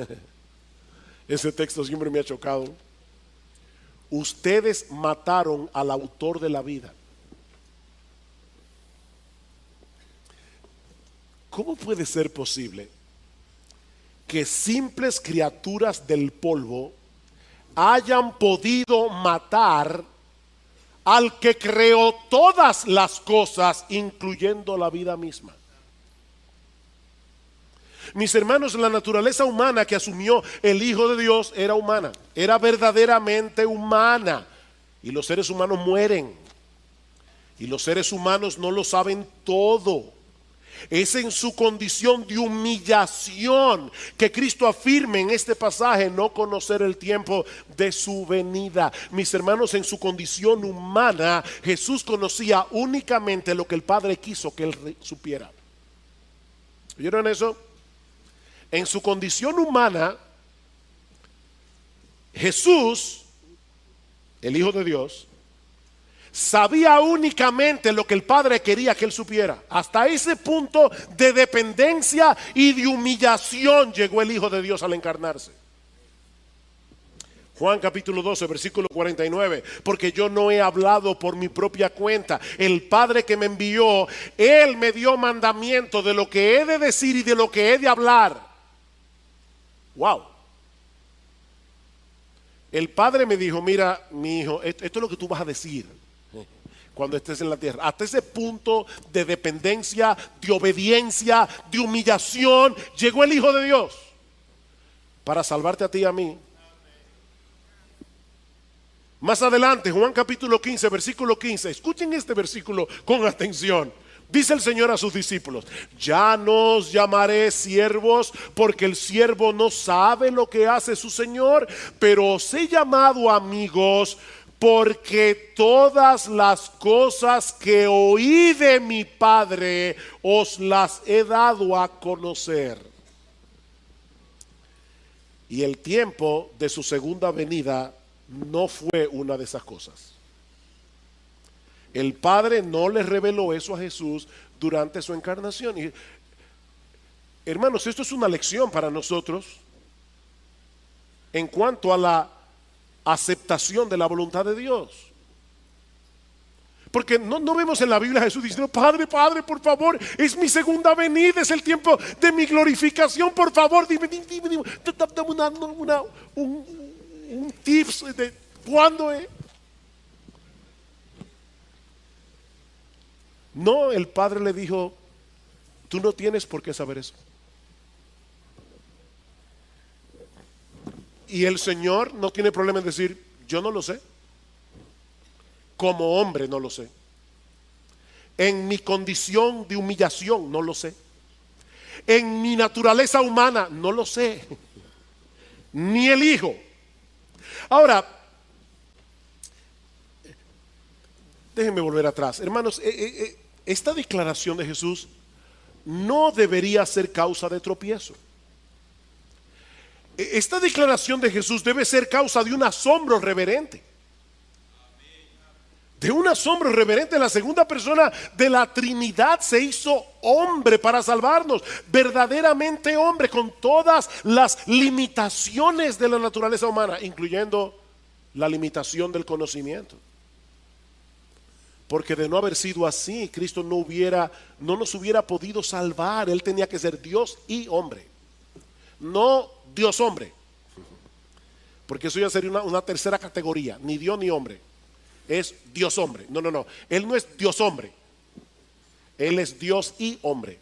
Ese texto siempre me ha chocado. Ustedes mataron al autor de la vida. ¿Cómo puede ser posible que simples criaturas del polvo hayan podido matar al que creó todas las cosas, incluyendo la vida misma? Mis hermanos, la naturaleza humana que asumió el Hijo de Dios era humana, era verdaderamente humana. Y los seres humanos mueren. Y los seres humanos no lo saben todo. Es en su condición de humillación que Cristo afirma en este pasaje no conocer el tiempo de su venida. Mis hermanos, en su condición humana, Jesús conocía únicamente lo que el Padre quiso que él supiera. ¿Oyeron eso? En su condición humana, Jesús, el Hijo de Dios, sabía únicamente lo que el Padre quería que él supiera. Hasta ese punto de dependencia y de humillación llegó el Hijo de Dios al encarnarse. Juan capítulo 12, versículo 49, porque yo no he hablado por mi propia cuenta. El Padre que me envió, Él me dio mandamiento de lo que he de decir y de lo que he de hablar. Wow. El Padre me dijo, mira, mi hijo, esto es lo que tú vas a decir cuando estés en la tierra. Hasta ese punto de dependencia, de obediencia, de humillación, llegó el Hijo de Dios para salvarte a ti y a mí. Más adelante, Juan capítulo 15, versículo 15. Escuchen este versículo con atención. Dice el Señor a sus discípulos: ya no os llamaré siervos, porque el siervo no sabe lo que hace su Señor, pero os he llamado amigos, porque todas las cosas que oí de mi Padre os las he dado a conocer. Y el tiempo de su segunda venida no fue una de esas cosas. El Padre no le reveló eso a Jesús durante su encarnación. Y, hermanos, esto es una lección para nosotros en cuanto a la aceptación de la voluntad de Dios. Porque no vemos en la Biblia a Jesús diciendo: Padre, por favor, es mi segunda venida, es el tiempo de mi glorificación, por favor, dime dame un tips de cuándo es. No, el Padre le dijo: tú no tienes por qué saber eso. Y el Señor no tiene problema en decir: yo no lo sé. Como hombre no lo sé. En mi condición de humillación no lo sé. En mi naturaleza humana no lo sé. Ni el Hijo. Ahora, déjenme volver atrás. Hermanos, esta declaración de Jesús no debería ser causa de tropiezo. Esta declaración de Jesús debe ser causa de un asombro reverente. De un asombro reverente, la segunda persona de la Trinidad se hizo hombre para salvarnos, verdaderamente hombre, con todas las limitaciones de la naturaleza humana, incluyendo la limitación del conocimiento. Porque de no haber sido así, Cristo no nos hubiera podido salvar. Él tenía que ser Dios y hombre, no Dios hombre, porque eso ya sería una tercera categoría, ni Dios ni hombre. Es Dios hombre. No. Él no es Dios hombre. Él es Dios y hombre.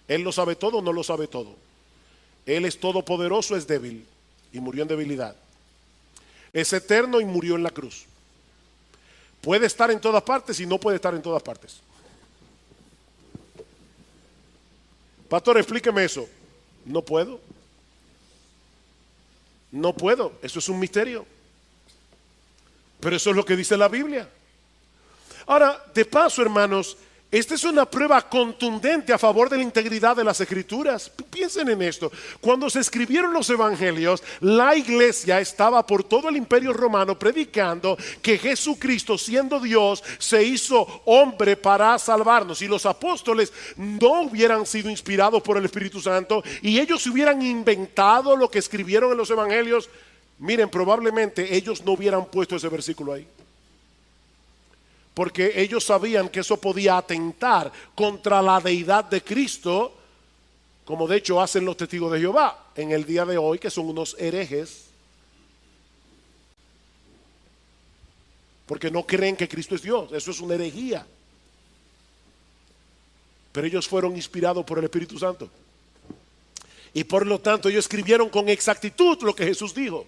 Él lo sabe todo, no lo sabe todo. Él es todopoderoso, es débil y murió en debilidad. Es eterno y murió en la cruz. Puede estar en todas partes y no puede estar en todas partes. Pastor, explíqueme eso. No puedo. No puedo. Eso es un misterio. Pero eso es lo que dice la Biblia. Ahora, de paso, hermanos, esta es una prueba contundente a favor de la integridad de las Escrituras. Piensen en esto. Cuando se escribieron los evangelios, la iglesia estaba por todo el imperio romano predicando que Jesucristo, siendo Dios, se hizo hombre para salvarnos. Y los apóstoles no hubieran sido inspirados por el Espíritu Santo y ellos hubieran inventado lo que escribieron en los evangelios, miren, probablemente ellos no hubieran puesto ese versículo ahí. Porque ellos sabían que eso podía atentar contra la deidad de Cristo, como de hecho hacen los testigos de Jehová en el día de hoy, que son unos herejes. Porque no creen que Cristo es Dios, eso es una herejía. Pero ellos fueron inspirados por el Espíritu Santo. Y por lo tanto ellos escribieron con exactitud lo que Jesús dijo.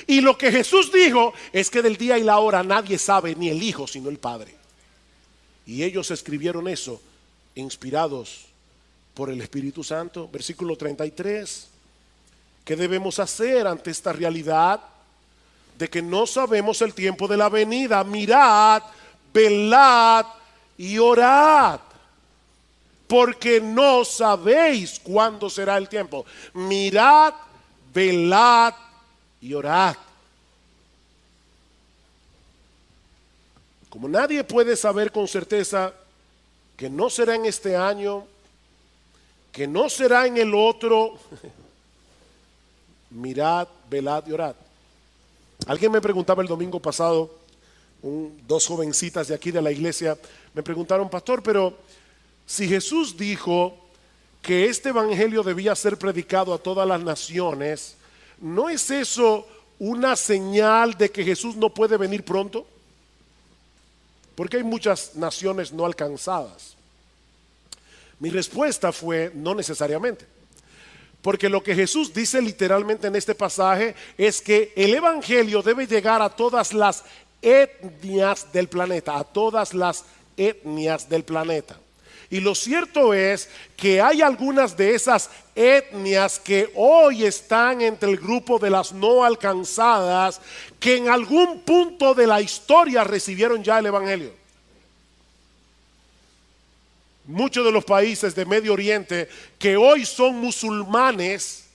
Y lo que Jesús dijo es que del día y la hora nadie sabe, ni el Hijo, sino el Padre. Y ellos escribieron eso inspirados por el Espíritu Santo. Versículo 33. ¿Qué debemos hacer ante esta realidad de que no sabemos el tiempo de la venida? Mirad, velad y orad, porque no sabéis cuándo será el tiempo. Mirad, velad y orad. Como nadie puede saber con certeza que no será en este año, que no será en el otro, mirad, velad y orad. Alguien me preguntaba el domingo pasado, dos jovencitas de aquí de la iglesia, me preguntaron: pastor, pero si Jesús dijo que este evangelio debía ser predicado a todas las naciones, ¿no es eso una señal de que Jesús no puede venir pronto? Porque hay muchas naciones no alcanzadas. Mi respuesta fue: no necesariamente. Porque lo que Jesús dice literalmente en este pasaje es que el evangelio debe llegar a todas las etnias del planeta, a todas las etnias del planeta. Y lo cierto es que hay algunas de esas etnias que hoy están entre el grupo de las no alcanzadas, que en algún punto de la historia recibieron ya el evangelio. Muchos de los países de Medio Oriente que hoy son musulmanes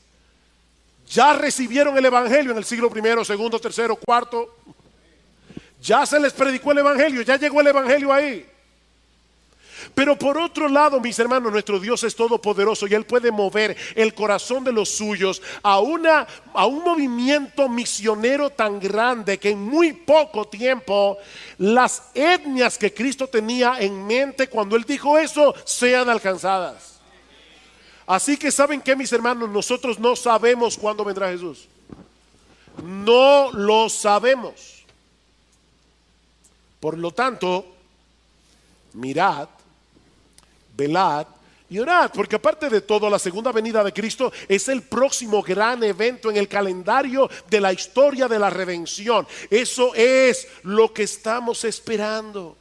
ya recibieron el evangelio en el siglo I, segundo, tercero, cuarto. Ya se les predicó el evangelio, ya llegó el evangelio ahí. Pero por otro lado, mis hermanos, nuestro Dios es todopoderoso y Él puede mover el corazón de los suyos a un movimiento misionero tan grande que en muy poco tiempo las etnias que Cristo tenía en mente cuando Él dijo eso sean alcanzadas. Así que ¿saben qué, mis hermanos? Nosotros no sabemos cuándo vendrá Jesús. No lo sabemos. Por lo tanto, mirad, velad y orad, porque aparte de todo, la segunda venida de Cristo es el próximo gran evento en el calendario de la historia de la redención. Eso es lo que estamos esperando.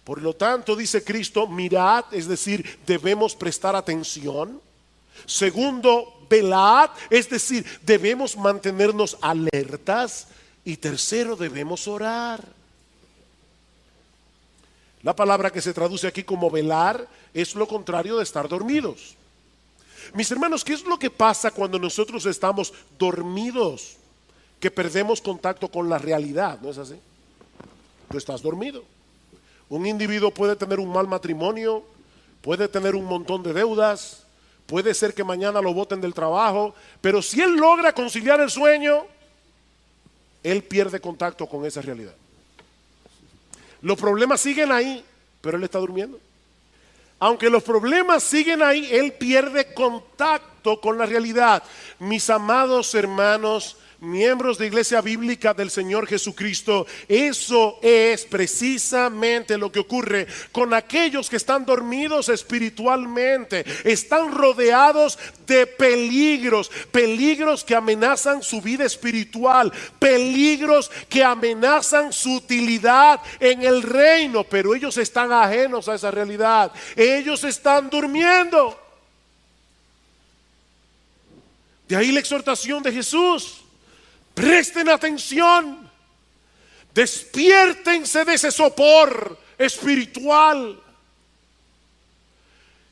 Por lo tanto, dice Cristo, mirad, es decir, debemos prestar atención. Segundo, velad, es decir, debemos mantenernos alertas. Y tercero, debemos orar. La palabra que se traduce aquí como velar es lo contrario de estar dormidos. Mis hermanos, ¿qué es lo que pasa cuando nosotros estamos dormidos? que perdemos contacto con la realidad, ¿no es así? Tú estás dormido. Un individuo puede tener un mal matrimonio, puede tener un montón de deudas, puede ser que mañana lo boten del trabajo, pero si él logra conciliar el sueño, él pierde contacto con esa realidad. Los problemas siguen ahí, pero él está durmiendo. Aunque los problemas siguen ahí, él pierde contacto con la realidad. Mis amados hermanos, miembros de Iglesia Bíblica del Señor Jesucristo, eso es precisamente lo que ocurre con aquellos que están dormidos espiritualmente. Están rodeados de peligros, peligros que amenazan su vida espiritual, peligros que amenazan su utilidad en el reino, pero ellos están ajenos a esa realidad. Ellos están durmiendo. De ahí la exhortación de Jesús. Presten atención, despiértense de ese sopor espiritual.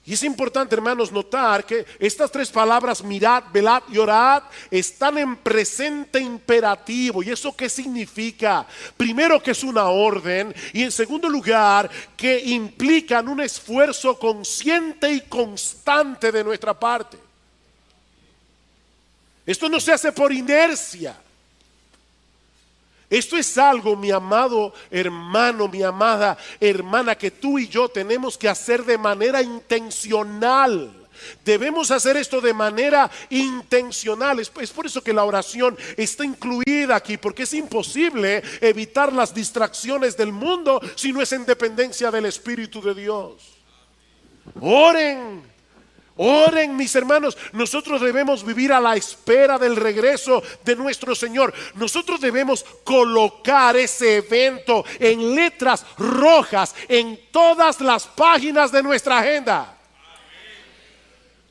Y es importante, hermanos, notar que estas tres palabras, mirad, velad y orad, están en presente imperativo. ¿Y eso qué significa? Primero, que es una orden, y en segundo lugar, que implican un esfuerzo consciente y constante de nuestra parte. Esto no se hace por inercia. Esto es algo, mi amado hermano, mi amada hermana, que tú y yo tenemos que hacer de manera intencional. Debemos hacer esto de manera intencional. Es por eso que la oración está incluida aquí, porque es imposible evitar las distracciones del mundo si no es en dependencia del Espíritu de Dios. Oren. Oren, mis hermanos. Nosotros debemos vivir a la espera del regreso de nuestro Señor. Nosotros debemos colocar ese evento en letras rojas en todas las páginas de nuestra agenda.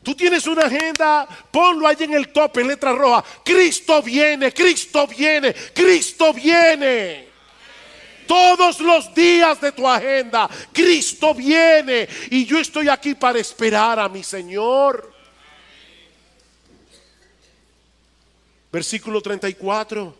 Tú tienes una agenda, ponlo ahí en el top en letra roja. Cristo viene, Cristo viene, Cristo viene. Todos los días de tu agenda, Cristo viene, y yo estoy aquí para esperar a mi Señor. Versículo 34.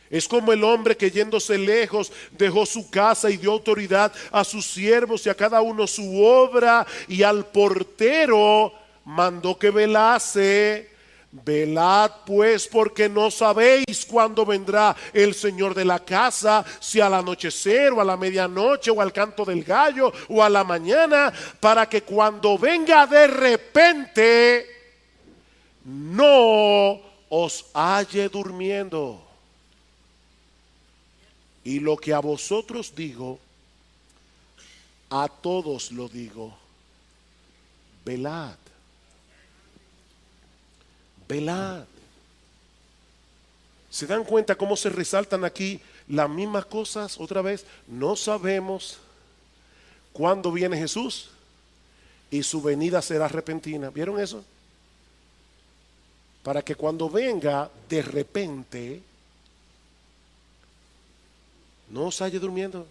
Es como el hombre que yéndose lejos dejó su casa y dio autoridad a sus siervos y a cada uno su obra, y al portero mandó que velase. Velad pues, porque no sabéis cuándo vendrá el Señor de la casa, si al anochecer o a la medianoche o al canto del gallo o a la mañana, para que cuando venga de repente no os halle durmiendo. Y lo que a vosotros digo, a todos lo digo: velad. Velad. ¿Se dan cuenta cómo se resaltan aquí las mismas cosas otra vez? No sabemos cuándo viene Jesús y su venida será repentina. ¿Vieron eso? Para que cuando venga de repente no os halle durmiendo.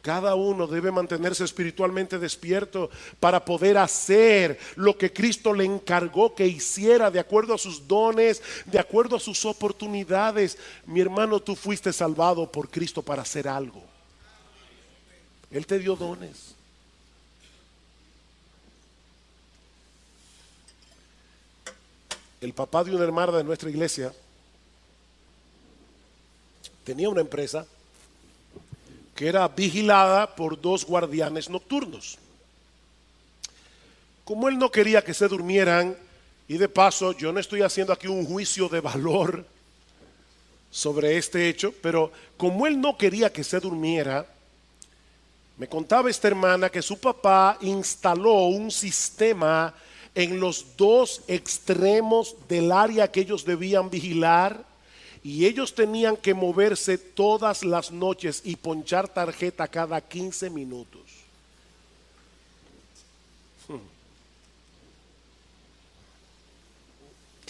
Cada uno debe mantenerse espiritualmente despierto para poder hacer lo que Cristo le encargó que hiciera, de acuerdo a sus dones, de acuerdo a sus oportunidades. Mi hermano, tú fuiste salvado por Cristo para hacer algo. Él te dio dones. El papá de una hermana de nuestra iglesia tenía una empresa que era vigilada por 2 guardianes nocturnos. Como él no quería que se durmieran, y de paso yo no estoy haciendo aquí un juicio de valor sobre este hecho, pero como él no quería que se durmiera, me contaba esta hermana que su papá instaló un sistema en los 2 extremos del área que ellos debían vigilar. Y ellos tenían que moverse todas las noches y ponchar tarjeta cada 15 minutos.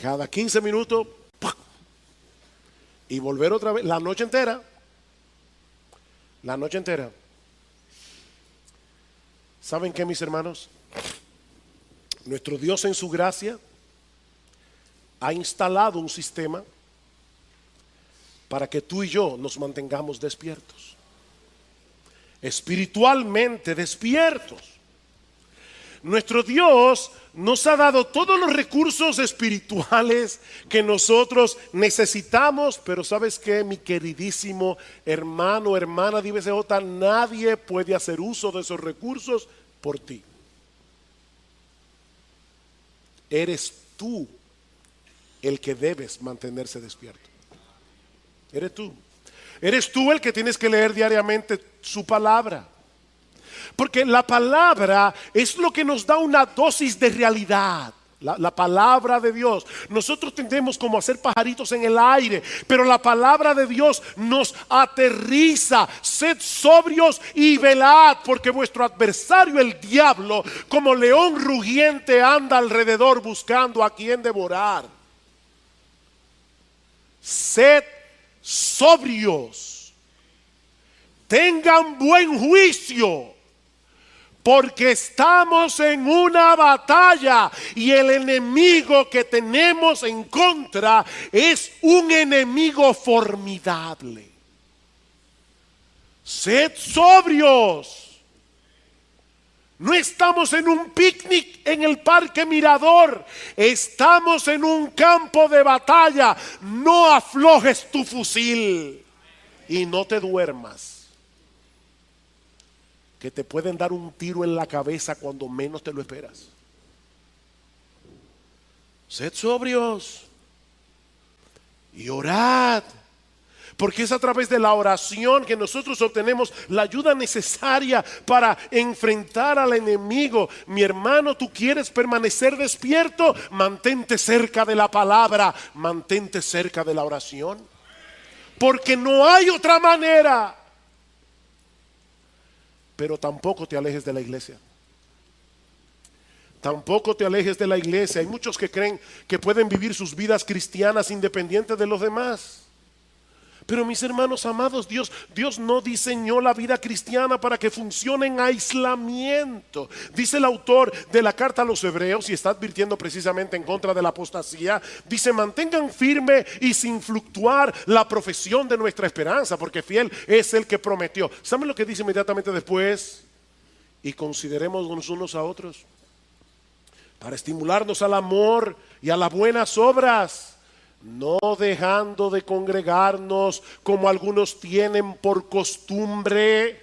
Cada 15 minutos. ¡Pah! Y volver otra vez la noche entera. La noche entera. ¿Saben qué, mis hermanos? Nuestro Dios en su gracia ha instalado un sistema para que tú y yo nos mantengamos despiertos, espiritualmente despiertos. Nuestro Dios nos ha dado todos los recursos espirituales que nosotros necesitamos, pero ¿sabes qué, mi queridísimo hermano, hermana de IBCJ? Nadie puede hacer uso de esos recursos por ti. Eres tú el que debes mantenerse despierto. Eres tú. Eres tú el que tienes que leer diariamente su palabra. Porque la palabra es lo que nos da una dosis de realidad. La palabra de Dios. Nosotros tendemos como a ser pajaritos en el aire, pero la palabra de Dios nos aterriza. Sed sobrios y velad, porque vuestro adversario el diablo, como león rugiente, anda alrededor buscando a quien devorar. Sed sobrios, tengan buen juicio, porque estamos en una batalla y el enemigo que tenemos en contra es un enemigo formidable. Sed sobrios. No estamos en un picnic en el Parque Mirador, estamos en un campo de batalla. No aflojes tu fusil y no te duermas, que te pueden dar un tiro en la cabeza cuando menos te lo esperas. Sed sobrios y orad, porque es a través de la oración que nosotros obtenemos la ayuda necesaria para enfrentar al enemigo. Mi hermano, tú quieres permanecer despierto, mantente cerca de la palabra, mantente cerca de la oración, porque no hay otra manera. Pero tampoco te alejes de la iglesia. Tampoco te alejes de la iglesia. Hay muchos que creen que pueden vivir sus vidas cristianas independientes de los demás. Pero mis hermanos amados, Dios no diseñó la vida cristiana para que funcione en aislamiento. Dice el autor de la carta a los Hebreos, y está advirtiendo precisamente en contra de la apostasía, dice: mantengan firme y sin fluctuar la profesión de nuestra esperanza, porque fiel es el que prometió. ¿Saben lo que dice inmediatamente después? Y consideremos unos a otros para estimularnos al amor y a las buenas obras, no dejando de congregarnos como algunos tienen por costumbre,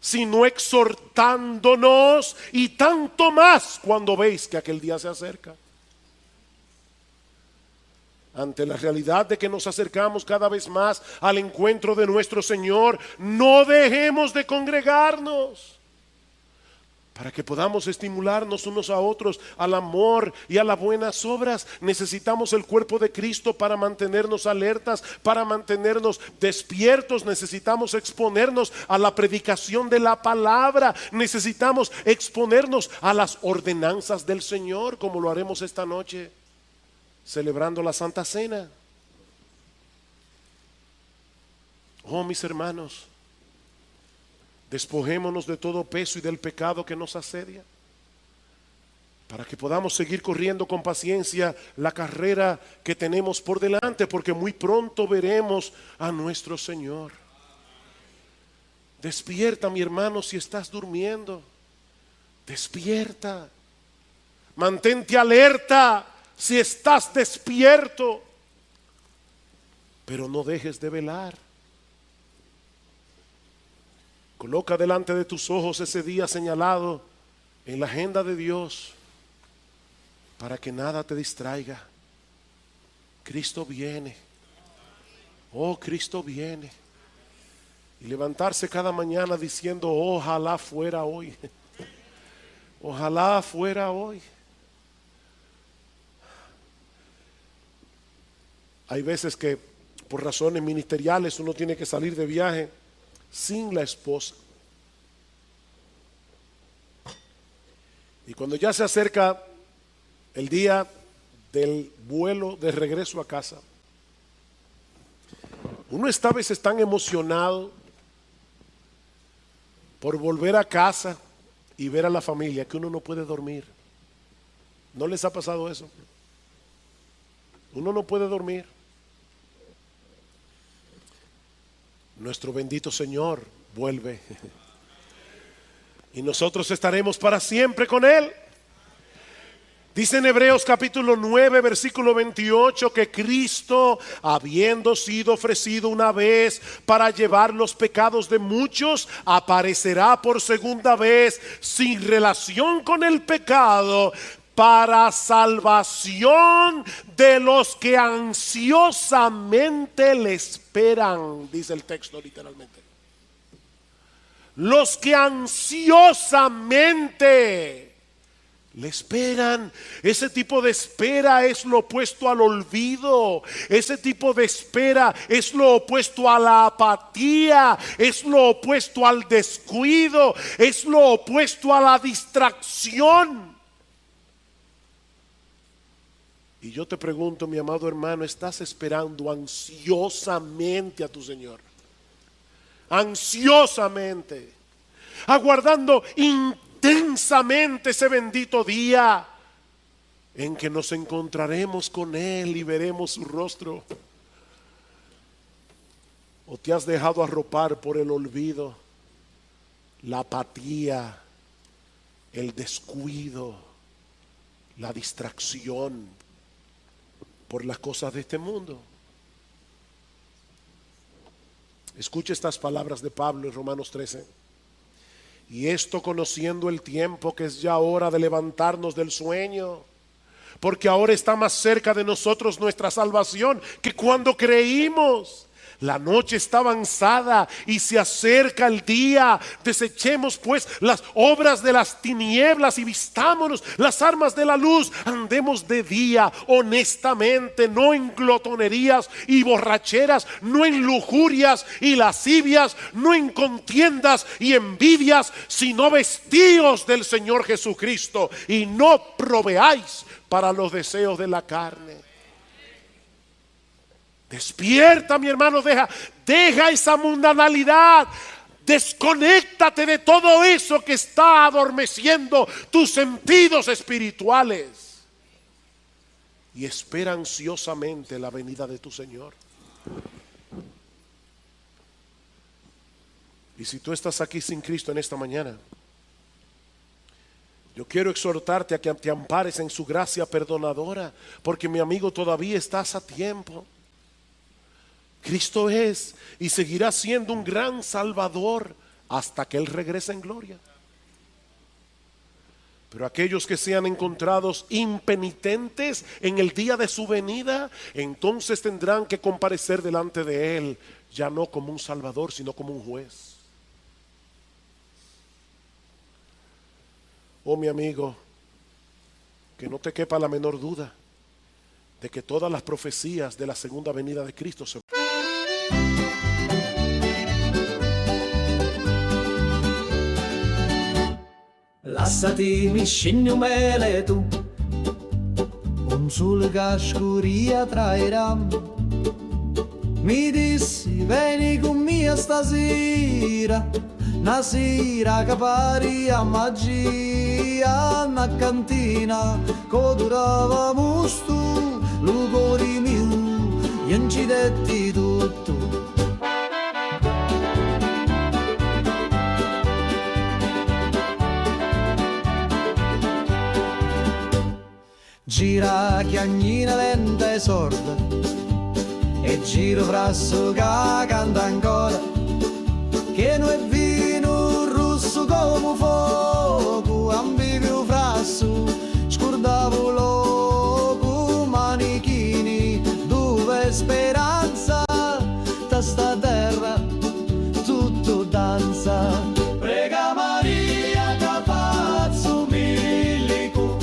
sino exhortándonos, y tanto más cuando veis que aquel día se acerca. Ante la realidad de que nos acercamos cada vez más al encuentro de nuestro Señor, no dejemos de congregarnos, para que podamos estimularnos unos a otros al amor y a las buenas obras. Necesitamos el cuerpo de Cristo para mantenernos alertas, para mantenernos despiertos. Necesitamos exponernos a la predicación de la palabra. Necesitamos exponernos a las ordenanzas del Señor, como lo haremos esta noche, celebrando la Santa Cena. Oh, mis hermanos, despojémonos de todo peso y del pecado que nos asedia, para que podamos seguir corriendo con paciencia la carrera que tenemos por delante, porque muy pronto veremos a nuestro Señor. Despierta, mi hermano, si estás durmiendo. Despierta. Mantente alerta si estás despierto, pero no dejes de velar. Coloca delante de tus ojos ese día señalado en la agenda de Dios, para que nada te distraiga. Cristo viene. Oh, Cristo viene. Y levantarse cada mañana diciendo: ojalá fuera hoy. Ojalá fuera hoy. Hay veces que por razones ministeriales uno tiene que salir de viaje sin la esposa. Y cuando ya se acerca el día del vuelo de regreso a casa, uno está a veces tan emocionado por volver a casa y ver a la familia que uno no puede dormir. ¿No les ha pasado eso? Uno no puede dormir. Nuestro bendito Señor vuelve. Y nosotros estaremos para siempre con Él. Dice en Hebreos capítulo 9 versículo 28 que Cristo, habiendo sido ofrecido una vez para llevar los pecados de muchos, aparecerá por segunda vez sin relación con el pecado, para salvación de los que ansiosamente le esperan, dice el texto literalmente. Los que ansiosamente le esperan. Ese tipo de espera es lo opuesto al olvido. Ese tipo de espera es lo opuesto a la apatía. Es lo opuesto al descuido. Es lo opuesto a la distracción. Y yo te pregunto, mi amado hermano, ¿estás esperando ansiosamente a tu Señor? Ansiosamente, aguardando intensamente ese bendito día en que nos encontraremos con Él y veremos su rostro. ¿O te has dejado arropar por el olvido, la apatía, el descuido, la distracción por las cosas de este mundo? Escuche estas palabras de Pablo en Romanos 13. Y esto conociendo el tiempo, que es ya hora de levantarnos del sueño, porque ahora está más cerca de nosotros nuestra salvación que cuando creímos. La noche está avanzada y se acerca el día. Desechemos pues las obras de las tinieblas y vistámonos las armas de la luz. Andemos de día honestamente, no en glotonerías y borracheras, no en lujurias y lascivias, no en contiendas y envidias, sino vestíos del Señor Jesucristo y no proveáis para los deseos de la carne. Despierta, mi hermano, deja esa mundanalidad. Desconéctate de todo eso que está adormeciendo tus sentidos espirituales. Y espera ansiosamente la venida de tu Señor. Y si tú estás aquí sin Cristo en esta mañana, yo quiero exhortarte a que te ampares en su gracia perdonadora, porque mi amigo, todavía estás a tiempo. Cristo es y seguirá siendo un gran Salvador hasta que Él regrese en gloria. Pero aquellos que sean encontrados impenitentes en el día de su venida, entonces tendrán que comparecer delante de Él, ya no como un Salvador, sino como un juez. Oh, mi amigo, que no te quepa la menor duda de que todas las profecías de la segunda venida de Cristo se... Lasciati scendi un mele tu, un sole che scuria trairà. Mi dissi vieni con me stasera, una sera che pari a magia, una cantina che durava musto, lugori mio, gli incidetti tutto. Gira chiagnina lenta e sorda, e giro frasso che canta ancora, che non è vino rosso come fuoco, ambivio frasso, scordavo loco, manichini, dove speranza, da sta terra tutto danza. Prega Maria che faccio milico,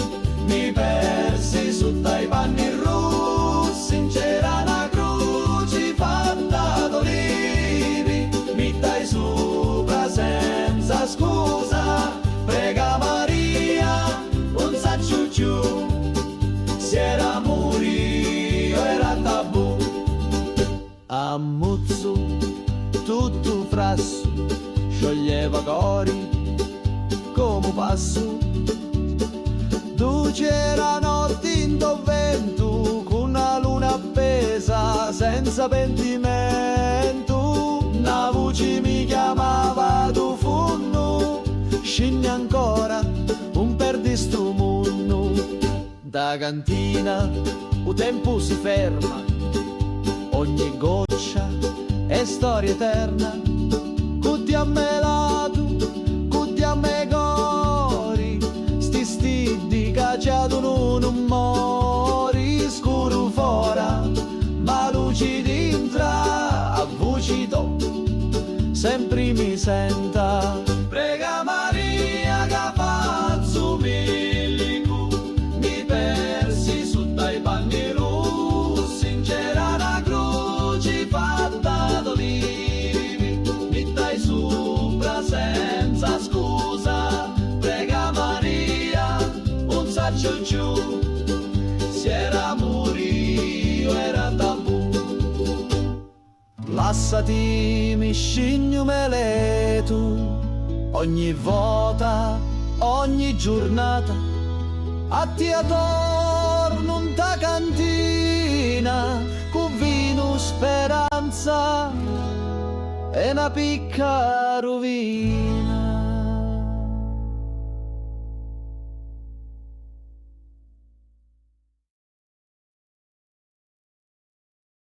mi persi su dai panni rossi, c'era una croce fatta d'olivi, mi dai sopra senza scusa. Prega Maria, non sa ciucciù, se era morio era tabù. Ammuzzo tutto frasso, scioglieva cori come passo. Tu c'era notte in vento con una luna senza pentimento, una voce mi chiamava tu funno, scendi ancora un perdi sto mondo. Da cantina il tempo si ferma, ogni goccia è storia eterna, cutti a me lato, cutti a me cori, sti stidi cacciato non mori, scuro fora, ma luci dintra, a voci do, sempre mi senta. Prega Maria che faccio milico, mi persi su dai panni rossi, c'era una croce fatta d'olivi, mi dai sopra senza scusa. Prega Maria, un saccio giù, se era morio era tabù. Lassati mi scigno meletu, ogni volta, ogni giornata, a ti attorno in ta cantina, con vino speranza e una picca rovina.